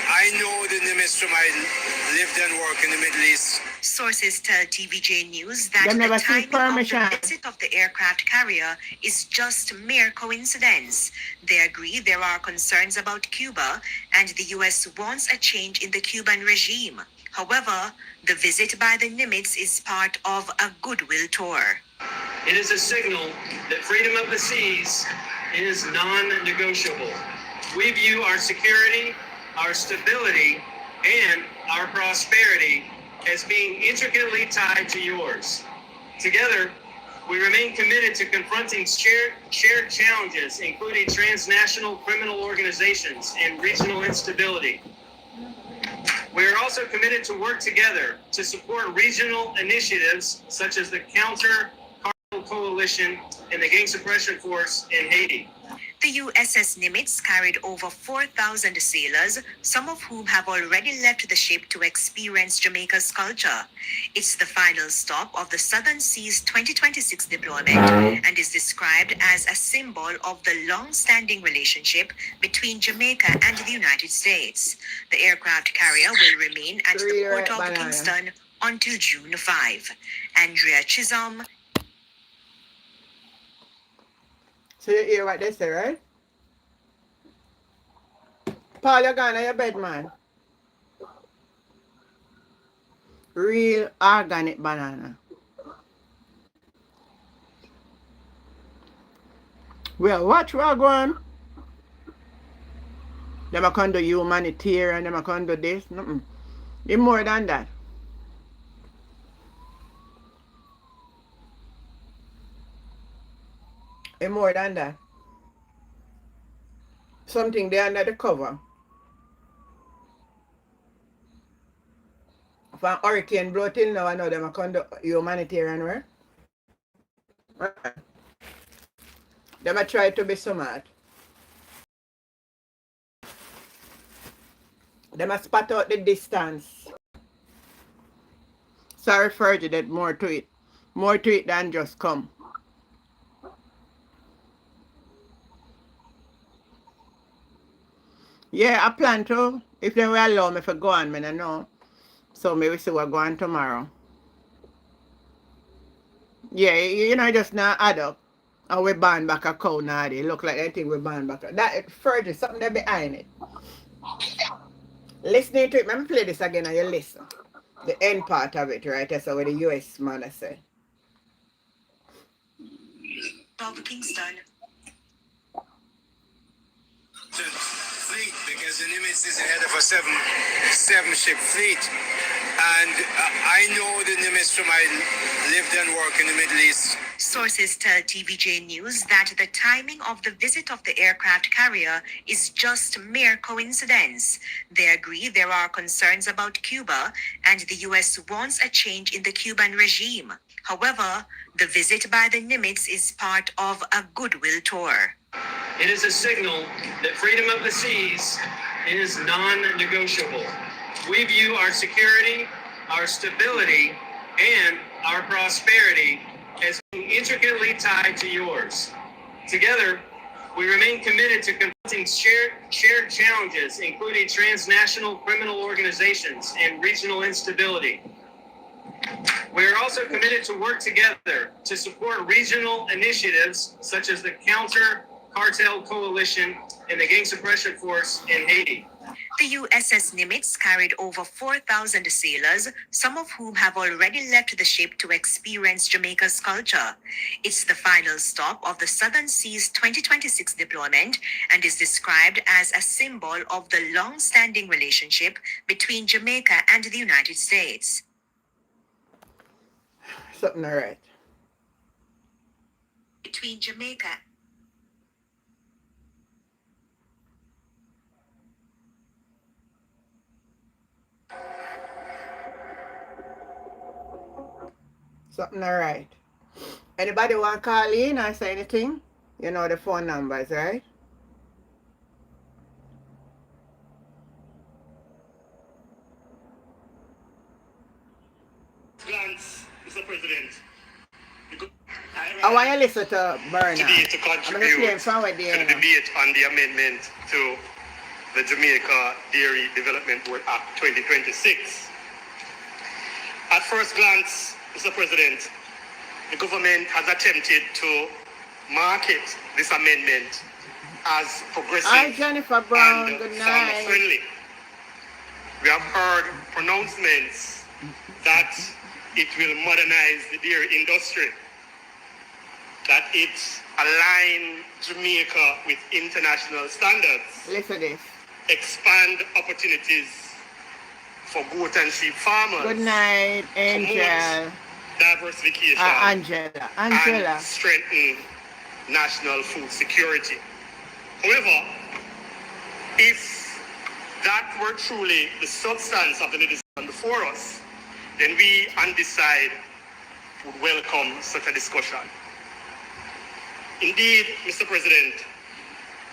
I know the Nimitz from I lived and worked in the Middle East. Sources tell TVJ News that the timing of the visit of the aircraft carrier is just mere coincidence. They agree there are concerns about Cuba, and the U.S. wants a change in the Cuban regime. However, the visit by the Nimitz is part of a goodwill tour. It is a signal that freedom of the seas is non-negotiable. We view our security, our stability, and our prosperity as being intricately tied to yours. Together, we remain committed to confronting shared challenges, including transnational criminal organizations and regional instability. We are also committed to work together to support regional initiatives such as the Counter-Cartel Coalition and the Gang Suppression Force in Haiti. The USS Nimitz carried over 4,000 sailors, some of whom have already left the ship to experience Jamaica's culture. It's the final stop of the Southern Seas 2026 deployment and is described as a symbol of the long-standing relationship between Jamaica and the United States. The aircraft carrier will remain at the port of Kingston until June 5. Andrea Chisholm. So you hear what they say, right? Paul, you're gone to your bed, man. Real organic banana. Well, watch what going. Them a come do humanitarian, them a come do this. It's more than that. And more than that. Something there under the cover. If an hurricane blow till now, I know them conduct humanitarian work. Them a try to be smart. Them a spot out the distance. Sorry, Fergie, that more to it. More to it than just come. Yeah, I plan to. If they will allow me to go on, I know. So maybe see what go on tomorrow. Yeah, you know, just not add up. And we ban back a cow now. They look like anything we ban back. That Fergie, something there behind it. Listening to it, let me play this again and you listen. The end part of it, right? That's what the US man I say. Bob Kingston. Fleet, because the Nimitz is ahead of a seven ship fleet. And I know the Nimitz from I lived and worked in the Middle East. Sources tell TVJ News that the timing of the visit of the aircraft carrier is just mere coincidence. They agree there are concerns about Cuba and the US wants a change in the Cuban regime. However, the visit by the Nimitz is part of a goodwill tour. It is a signal that freedom of the seas is non-negotiable. We view our security, our stability, and our prosperity as intricately tied to yours. Together, we remain committed to confronting shared challenges, including transnational criminal organizations and regional instability. We are also committed to work together to support regional initiatives such as the Counter Cartel Coalition and the Gang Suppression Force in Haiti. The USS Nimitz carried over 4,000 sailors, some of whom have already left the ship to experience Jamaica's culture. It's the final stop of the Southern Seas 2026 deployment and is described as a symbol of the long-standing relationship between Jamaica and the United States. Something all right. Between Jamaica. Something all right. Anybody want to call in or say anything? You know the phone numbers, right? Glance, Mr. President. I want you to listen to Berna. Today to contribute to the debate on the amendment to the Jamaica Dairy Development Board Act 2026. At first glance, Mr. President, the government has attempted to market this amendment as progressive Hi, Jennifer Brown. and Good night. farmer-friendly. We have heard pronouncements that it will modernize the dairy industry, that it align Jamaica with international standards, Listen to this. expand opportunities for goat and sheep farmers, Good night, Angel. promote diversification, Angela. and strengthen national food security. However, if that were truly the substance of the legislation before us, then we on this side would welcome such a discussion. Indeed, Mr. President,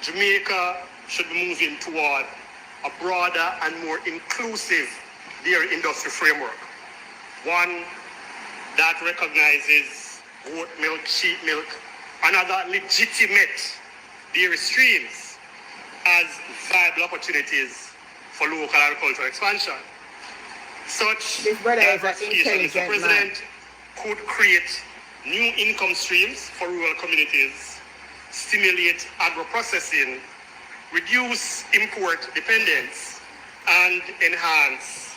Jamaica should be moving toward a broader and more inclusive dairy industry framework, one that recognizes goat milk, sheep milk, and other legitimate dairy streams as viable opportunities for local agricultural expansion. Such diversification, Mr. President, could create new income streams for rural communities, stimulate agro-processing, reduce import dependence, and enhance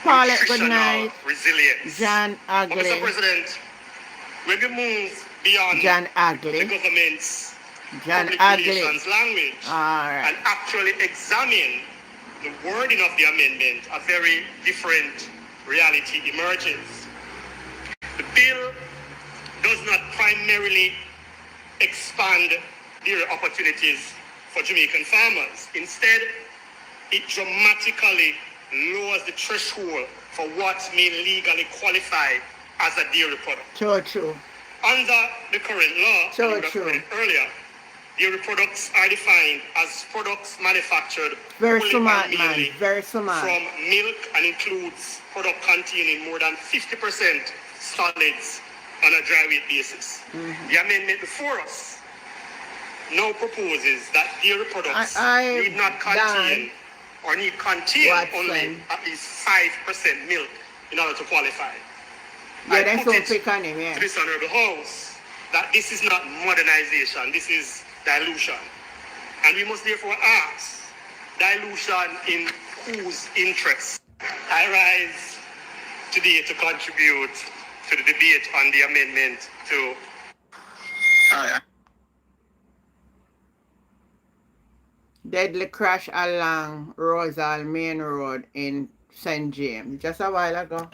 nutritional resilience. John Ugly. But Mr. President, when we move beyond John Ugly. the government's John public Ugly. relations language and actually examine the wording of the amendment, a very different reality emerges. The bill does not primarily expand dairy opportunities for Jamaican farmers. Instead, it dramatically lowers the threshold for what may legally qualify as a dairy product. True. Under the current law, True. Earlier, dairy products are defined as products manufactured Very wholly smart, and mainly from milk and includes product containing more than 50% solids on a dry weight basis. The amendment before us now proposes that dairy products need not contain or need contain only at least 5% milk in order to qualify. Yeah, I that's put so it pick on him, yeah. to this honorable house that this is not modernization, this is dilution. And we must therefore ask, dilution in whose interest? I rise today to contribute to the debate on the amendment to... Deadly crash along Rosal Main Road in St. James just a while ago.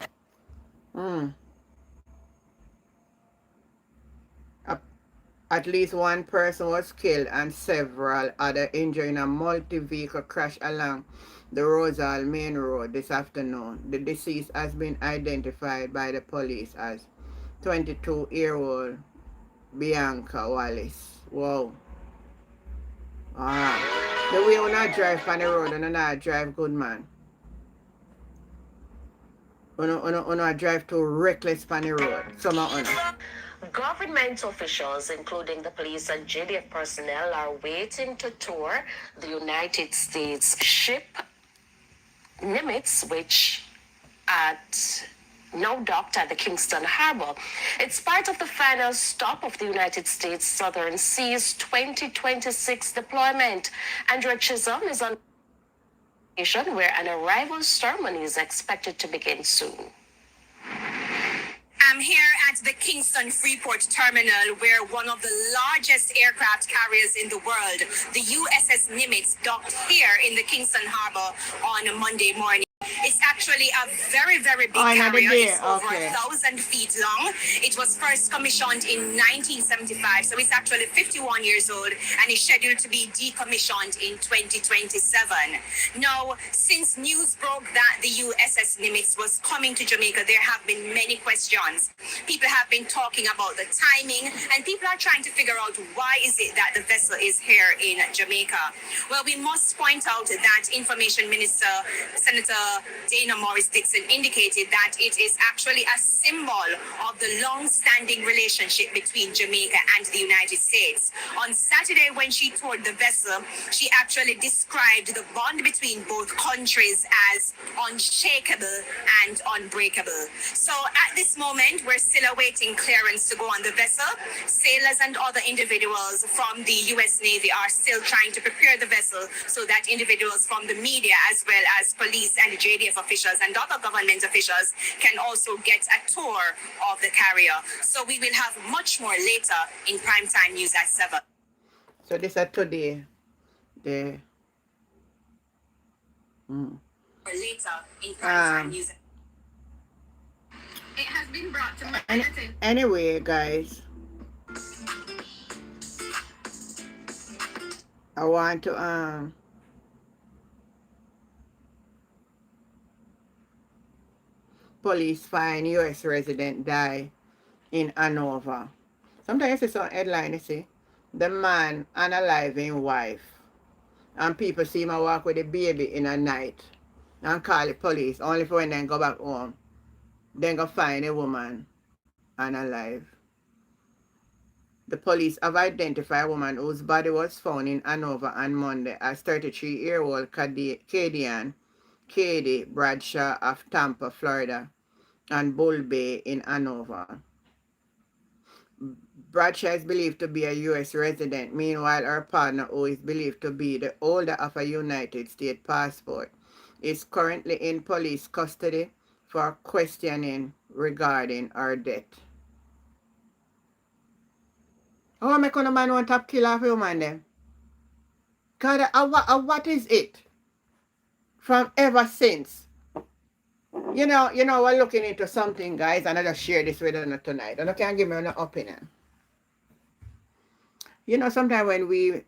At least one person was killed and several other injured in a multi-vehicle crash along the Rosal Main Road this afternoon. The deceased has been identified by the police as 22-year-old Bianca Wallace. Wow. Alright. The way we not drive on the road, and not drive good, man. We not drive too reckless on the road. Some of us. Government officials, including the police and JDF personnel, are waiting to tour the United States ship Nimitz, which now docked at the Kingston Harbor. It's part of the final stop of the United States Southern Seas 2026 deployment. Andrew Chisholm is on location where an arrival ceremony is expected to begin soon. I'm here at the Kingston Freeport Terminal, where one of the largest aircraft carriers in the world, the USS Nimitz, docked here in the Kingston Harbor on Monday morning. It's actually a very, very big carrier. It's over 1,000 feet long. It was first commissioned in 1975, so it's actually 51 years old, and is scheduled to be decommissioned in 2027. Now, since news broke that the USS Nimitz was coming to Jamaica, there have been many questions. People have been talking about the timing, and people are trying to figure out why is it that the vessel is here in Jamaica. Well, we must point out that Information Minister, Senator Dana Morris Dixon, indicated that it is actually a symbol of the long-standing relationship between Jamaica and the United States. On Saturday, when she toured the vessel, she actually described the bond between both countries as unshakable and unbreakable. So at this moment, we're still awaiting clearance to go on the vessel. Sailors and other individuals from the U.S. Navy are still trying to prepare the vessel so that individuals from the media, as well as police and JDF officials and other government officials, can also get a tour of the carrier. So we will have much more later in primetime news at 7. So this is today. Later in primetime news. It has been brought to my attention. Anyway, guys, I want to police find U.S. resident die in Hanover. Sometimes it's on headline, you see. The man unaliving wife. And people see him walk with a baby in a night and call the police, only for when they go back home. Then go find a woman unalive. The police have identified a woman whose body was found in Hanover on Monday as 33-year-old Cadian Katie Bradshaw of Tampa, Florida, and Bull Bay in Hanover. Bradshaw is believed to be a U.S. resident. Meanwhile, her partner, who is believed to be the holder of a United States passport, is currently in police custody for questioning regarding her death. How am I going to man want to kill off a woman then? God, what is it? From ever since. You know, we're looking into something, guys, and I just share this with you tonight. And I can't give me an opinion. You know, sometimes when we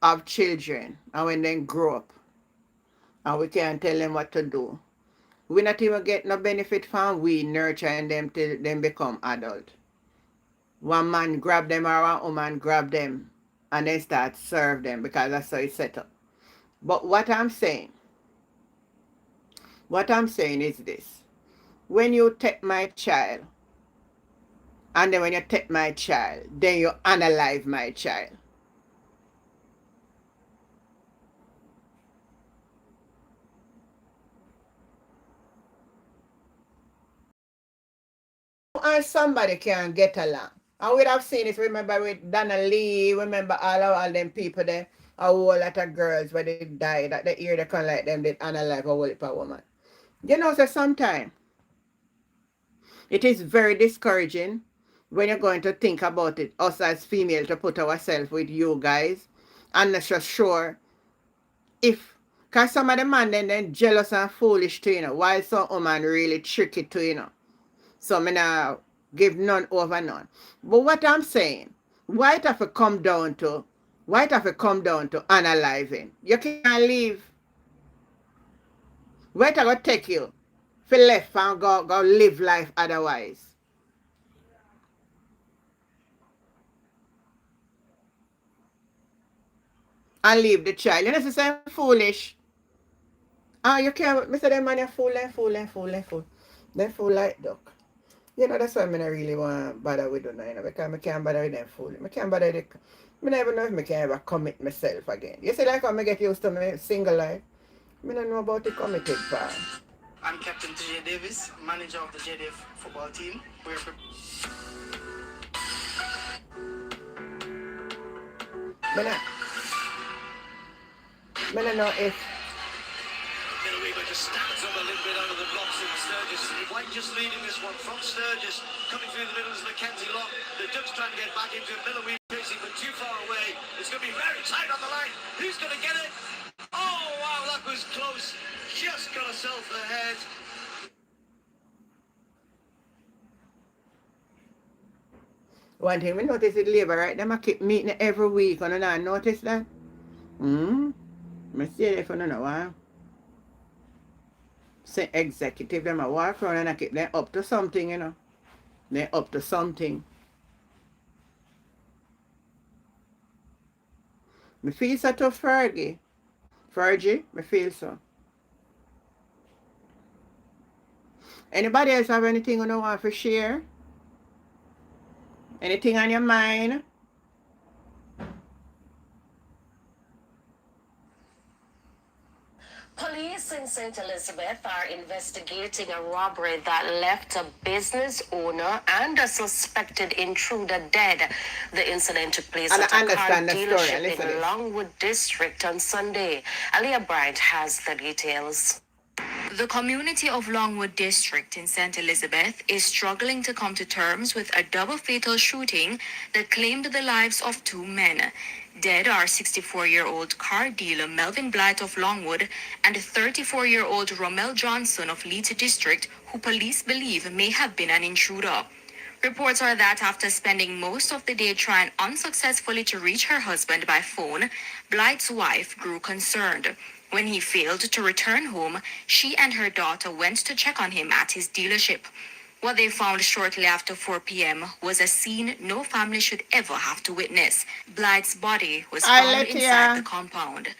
have children and when they grow up and we can't tell them what to do, we not even get no benefit from we nurturing them till them become adult. One man grab them or one woman grab them and then start serve them because that's how it's set up. But what I'm saying is this. When you take my child, and then when you take my child, then you analyze my child. And somebody can get along. And we'd have seen it, remember with Donna Lee, remember all them people there, a whole lot of girls where they died, that the ear they can like them, they analyze a whole heap of woman. You know, so sometimes it is very discouraging when you're going to think about it, us as females to put ourselves with you guys, and not so sure if, because some of the man then jealous and foolish too, you know, while some woman really tricky too, you know. So me now give none over none. But what I'm saying, why it have to come down to, analyzing? You can't leave. Where it gonna take you? For left and go live life otherwise. And leave the child. You know, it's the foolish. Ah, you can't, Mr. Them man, you fool. They fool like duck. You know, that's why I don't really want to bother with them, you know, because I can't bother with them fool. I can't bother with I never know if I can ever commit myself again. You see, like when I get used to my single life, I don't know about the committed part. I'm Captain TJ Davis, manager of the JDF football team. We're I don't know if Weaver just stands up a little bit out of the blocks in Sturgis. White just leading this one from Sturgis. Coming through the middle is Mackenzie Lock. The Ducks trying to get back into it. Miller Weaver chasing, but too far away. It's going to be very tight on the line. Who's going to get it? Oh, wow, that was close. Just got herself ahead. one thing we notice with Labour, right? Them keep meeting every week, and I notice that. I see it if you don't know why. Say executive, them a walk around and I keep them up to something, you know. They're up to something. Me feel so to Fergie. Me feel so. Anybody else have anything you don't want to share? Anything on your mind? Police in St. Elizabeth are investigating a robbery that left a business owner and a suspected intruder dead. The incident took place at a car dealership in Longwood District on Sunday. Aliyah Bryant has the details. The community of Longwood District in St. Elizabeth is struggling to come to terms with a double fatal shooting that claimed the lives of two men. Dead are 64-year-old car dealer Melvin Blight of Longwood and 34-year-old Romel Johnson of Leeds District, who police believe may have been an intruder. Reports are that after spending most of the day trying unsuccessfully to reach her husband by phone, Blight's wife grew concerned. When he failed to return home, she and her daughter went to check on him at his dealership. What they found shortly after 4 p.m. was a scene no family should ever have to witness. Blight's body was found inside the compound.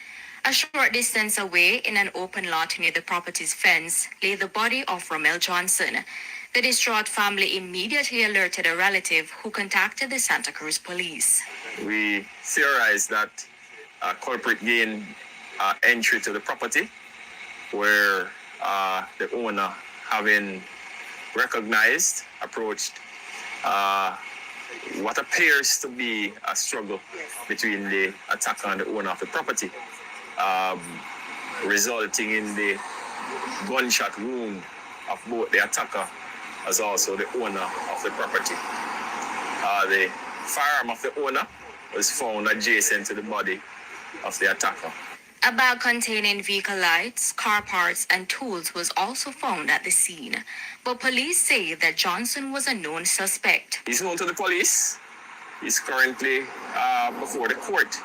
A short distance away, in an open lot near the property's fence, lay the body of Romel Johnson. The distraught family immediately alerted a relative who contacted the Santa Cruz police. We theorize that culprit gained entry to the property, where the owner, having recognized, approached what appears to be a struggle between the attacker and the owner of the property, resulting in the gunshot wound of both the attacker as also the owner of the property. The firearm of the owner was found adjacent to the body of the attacker. A bag containing vehicle lights, car parts, and tools was also found at the scene. But police say that Johnson was a known suspect. He's known to the police. is currently before the court,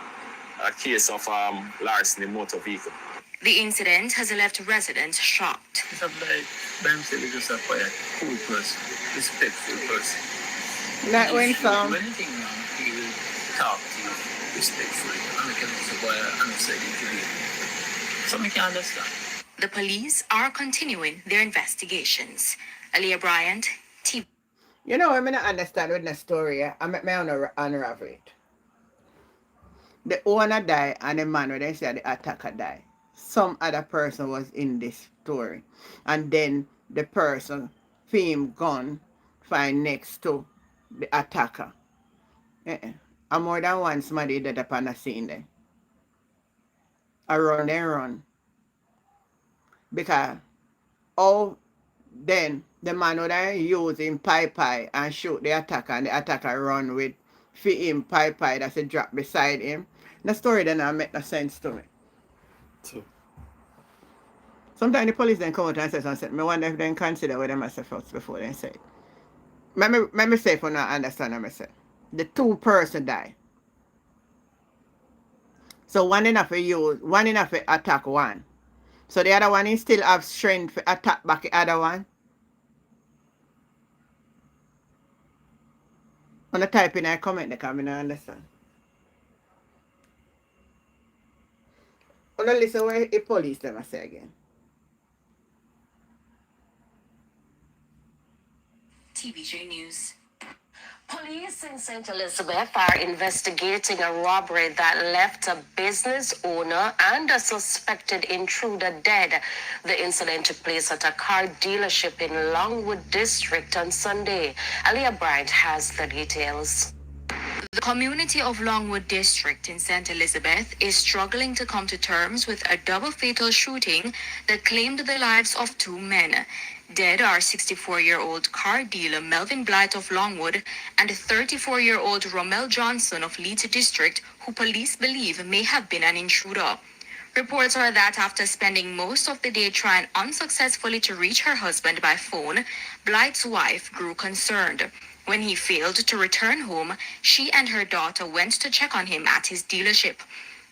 a case of larceny motor vehicle. The incident has left residents shocked. It's like Babsy is just a quiet, cool person, respectful person. That If went you some. do anything wrong, he will talk to you respectfully. And I can also go and say it to you. So I can understand. The police are continuing their investigations. Aaliyah Bryant, TV. You know, I mean, I understand with the story. I make my unravel it. The owner died and the man, when they said the attacker died. Some other person was in this story. And then the person, film gun, find next to the attacker. And more than one somebody dead upon the scene there. I run and run. Because all then the man would use him pie and shoot the attacker and the attacker run with fit him pie that's a drop beside him. The story then not make no sense to me. So. Sometimes the police then come out and say something. I wonder if they consider what they must have first before they say it. Let me say if you not understand what I say. The two person die. So one enough to use, one enough to attack one. So the other one is still have strength to attack back the other one. On the type in a comment they come in and understand. On the listen where the police them I say again. TVJ News. Police in St. Elizabeth are investigating a robbery that left a business owner and a suspected intruder dead. The incident took place at a car dealership in Longwood District on Sunday. Aaliyah Bryant has the details. The community of Longwood District in St. Elizabeth is struggling to come to terms with a double fatal shooting that claimed the lives of two men. Dead are 64-year-old car dealer Melvin Blight of Longwood and 34-year-old Romel Johnson of Leeds District, who police believe may have been an intruder. Reports are that after spending most of the day trying unsuccessfully to reach her husband by phone, Blight's wife grew concerned. When he failed to return home, she and her daughter went to check on him at his dealership.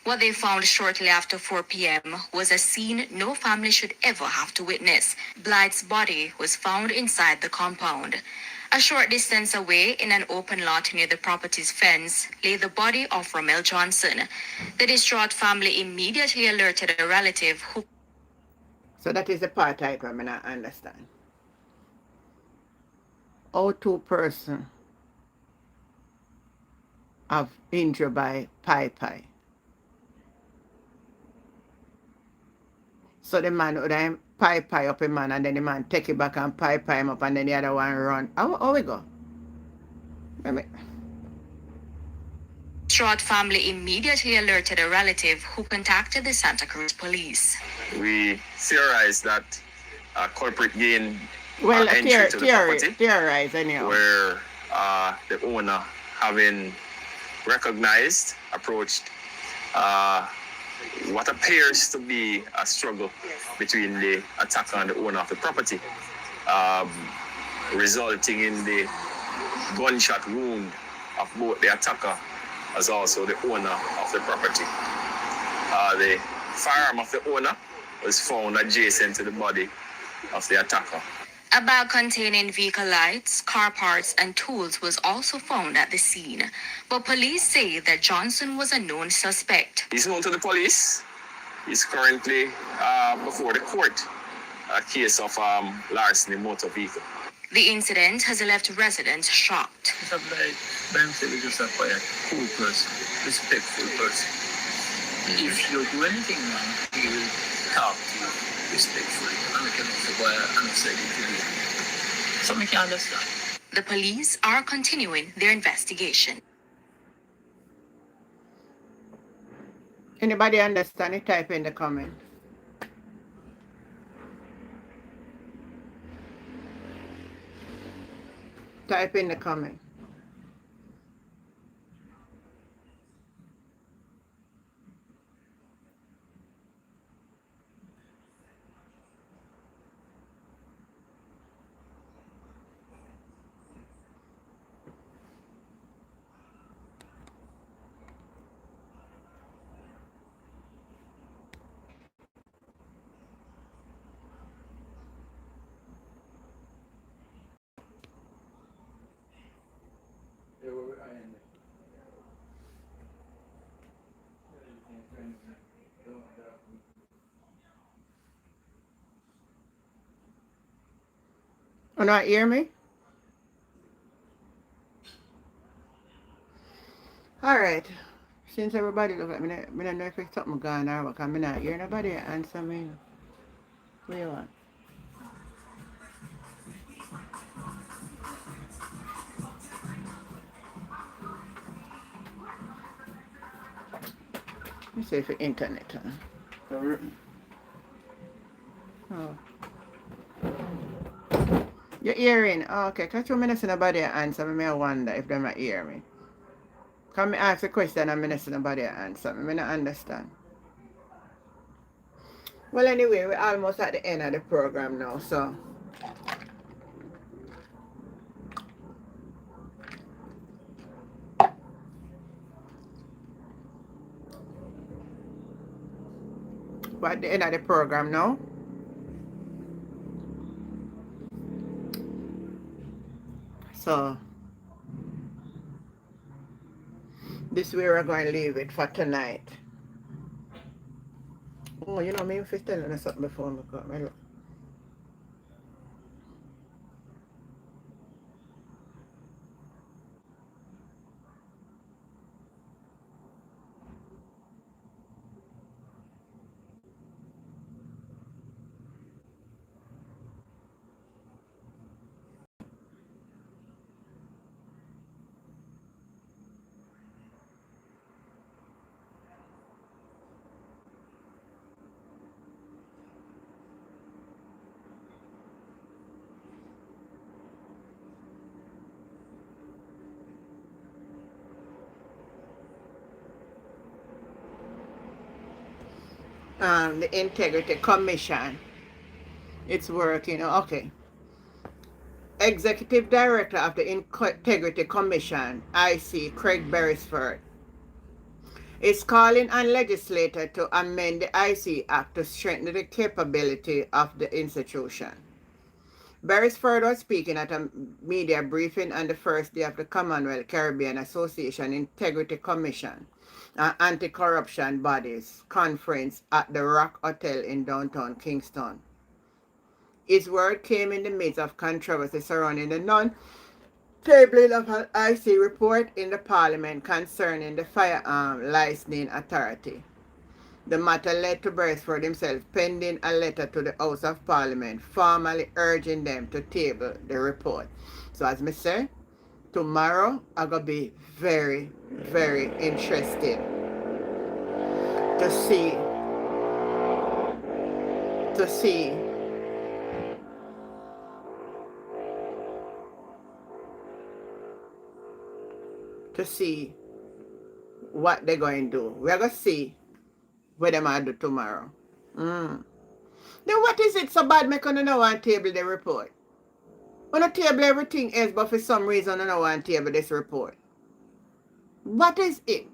What they found shortly after 4 p.m. was a scene no family should ever have to witness. Blight's body was found inside the compound. A short distance away, in an open lot near the property's fence, lay the body of Romel Johnson. The distraught family immediately alerted a relative who... So that is the part I can not understand. All two person have injured by pie. So the man would have pie up a man and then the man take it back and pie him up and then the other one run. How we go? Distraught family immediately alerted a relative who contacted the Santa Cruz police. We theorize that a culprit gained well, entry to the property, theorize anyhow. Where the owner, having recognized, approached what appears to be a struggle between the attacker and the owner of the property, resulting in the gunshot wound of both the attacker as also the owner of the property. The firearm of the owner was found adjacent to the body of the attacker. A bag containing vehicle lights, car parts, and tools was also found at the scene. But police say that Johnson was a known suspect. He's known to the police. He's currently before the court, a case of larceny motor vehicle. The incident has left residents shocked. It's like Babsy is just a quiet, cool person, respectful person. If you do anything wrong, he will talk to you respectfully. And I can also go and say it to you. So I can understand. The police are continuing their investigation. Anybody understand it? Type in the comment. Type in the comment. You not hear me? All right. Since everybody look like me, I don't know if it's something gone or what, because I not hear nobody answer me. What you want? Let me see if the internet. Oh. You're hearing? Oh, okay. Because I'm not see nobody answer me, I wonder if they might hear me. Come ask a question and I'm not see nobody answer me. I don't understand. Well, anyway, we're almost at the end of the program now, so. We're at the end of the program now. So, this way we're going to leave it for tonight. Oh, you know, me if it's telling us something before me come. The Integrity Commission. It's working. Okay. Executive Director of the Integrity Commission, IC, Craig Beresford, is calling on legislators to amend the IC Act to strengthen the capability of the institution. Beresford was speaking at a media briefing on the first day of the Commonwealth Caribbean Association Integrity Commission, an anti-corruption bodies conference at the Rock Hotel in downtown Kingston. His word came in the midst of controversy surrounding the non-tabling of an IC report in the Parliament concerning the Firearm Licensing Authority. The matter led to Beresford himself penning a letter to the House of Parliament formally urging them to table the report. So as I say, tomorrow I'm going to be very, very interested to see what they're going to do. We're going to see what they might do tomorrow. Then what is it so bad make on no one table the report? On a table everything else, but for some reason on no one table this report. What is it?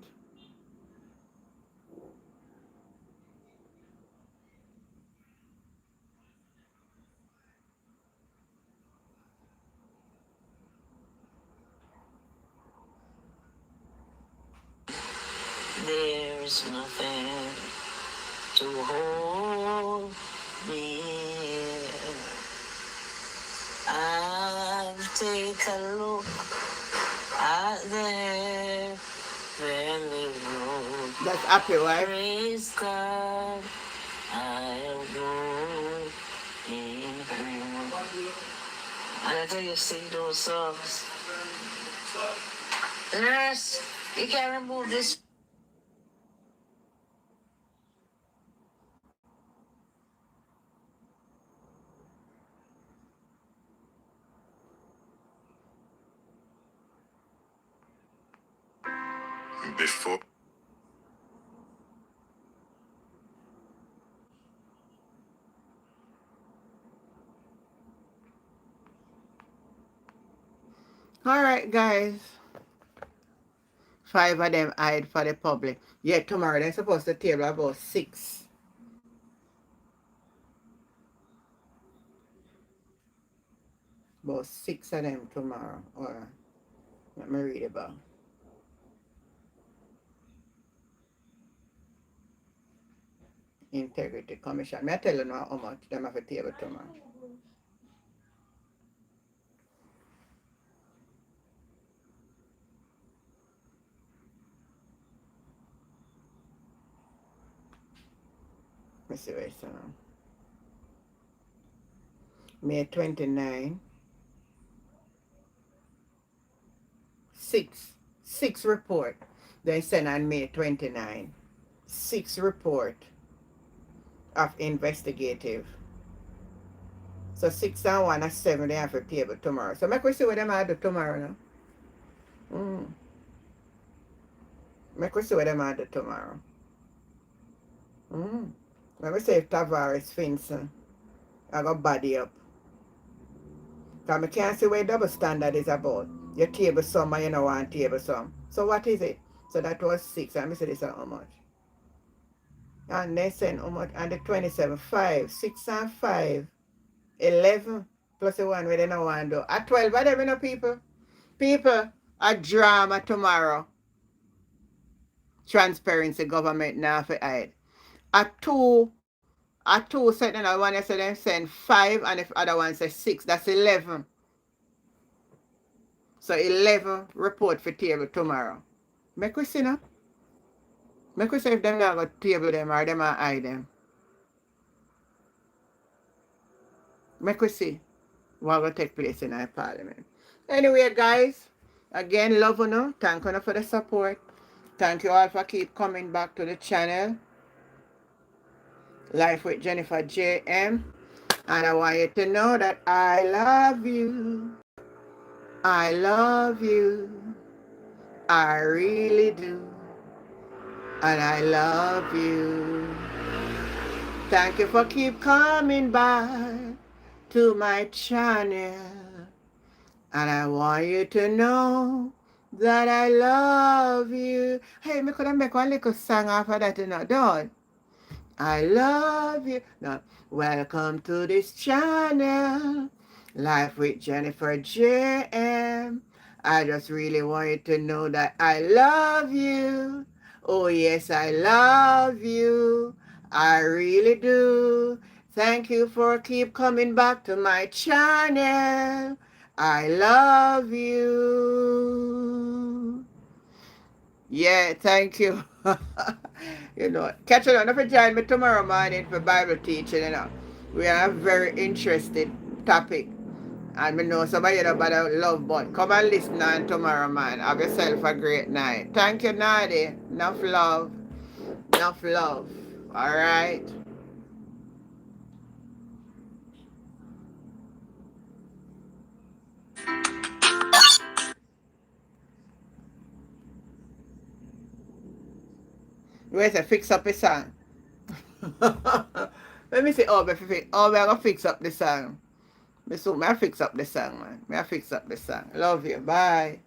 There's nothing to hold me. I've taken a look at their very road. That's happy, right? Praise God, I am good in Him. And I tell you, sing those songs. Nurse, you can remove this. Before. All right, guys. 5 of them hide for the public. Yeah, tomorrow they're supposed to table about 6. About 6 of them tomorrow. Or let me read about. Integrity Commission. I tell you now how much them have a table tomorrow. Let me see what it's on. May 29. Six report. They sent on May 29. 6 report of investigative. So 6 and 1 and 7 they have a table tomorrow. So make we see what them I do tomorrow now. Make we see what them I do tomorrow. Let me see if Tavares Finson I got body up. Because I can't see what double standard is about. Your table sum and you don't want table sum. So what is it? So that was 6. Let me see this how much. And they send how much? And the 27, 5, 6 and 5, 11 plus the one where they don't want to do. At 12, but them, you know, people. People, a drama tomorrow. Transparency government now for hide. At 2 send another one, you say them send 5 and if other one say 6, that's 11. So 11 report for table tomorrow. Make we see now. Make we see if them not going to table them or them are hide them. Make we see what will take place in our parliament. Anyway, guys, again, love you. Thank you for the support. Thank you all for keep coming back to the channel. Life with Jennifer JM. And I want you to know that I love you. I love you. I really do. And I love you. Thank you for keep coming back to my channel. And I want you to know that I love you. Hey, me could have make one little song after that, you know, don't. I love you. Now, welcome to this channel, Life with Jennifer JM. I just really want you to know that I love you. Oh, yes, I love you. I really do. Thank you for keep coming back to my channel. I love you. Yeah, thank you. You know, catch you on. Don't join me tomorrow morning for Bible teaching, you know. We have a very interesting topic. And we know somebody about love, but come and listen on tomorrow, man. Have yourself a great night. Thank you, Nadi. Enough love. Enough love. All right. Where's the fix up the song? Let me see. Oh, we're going to fix up the song. May I fix up the song, man. May I fix up the song. Love you. Bye.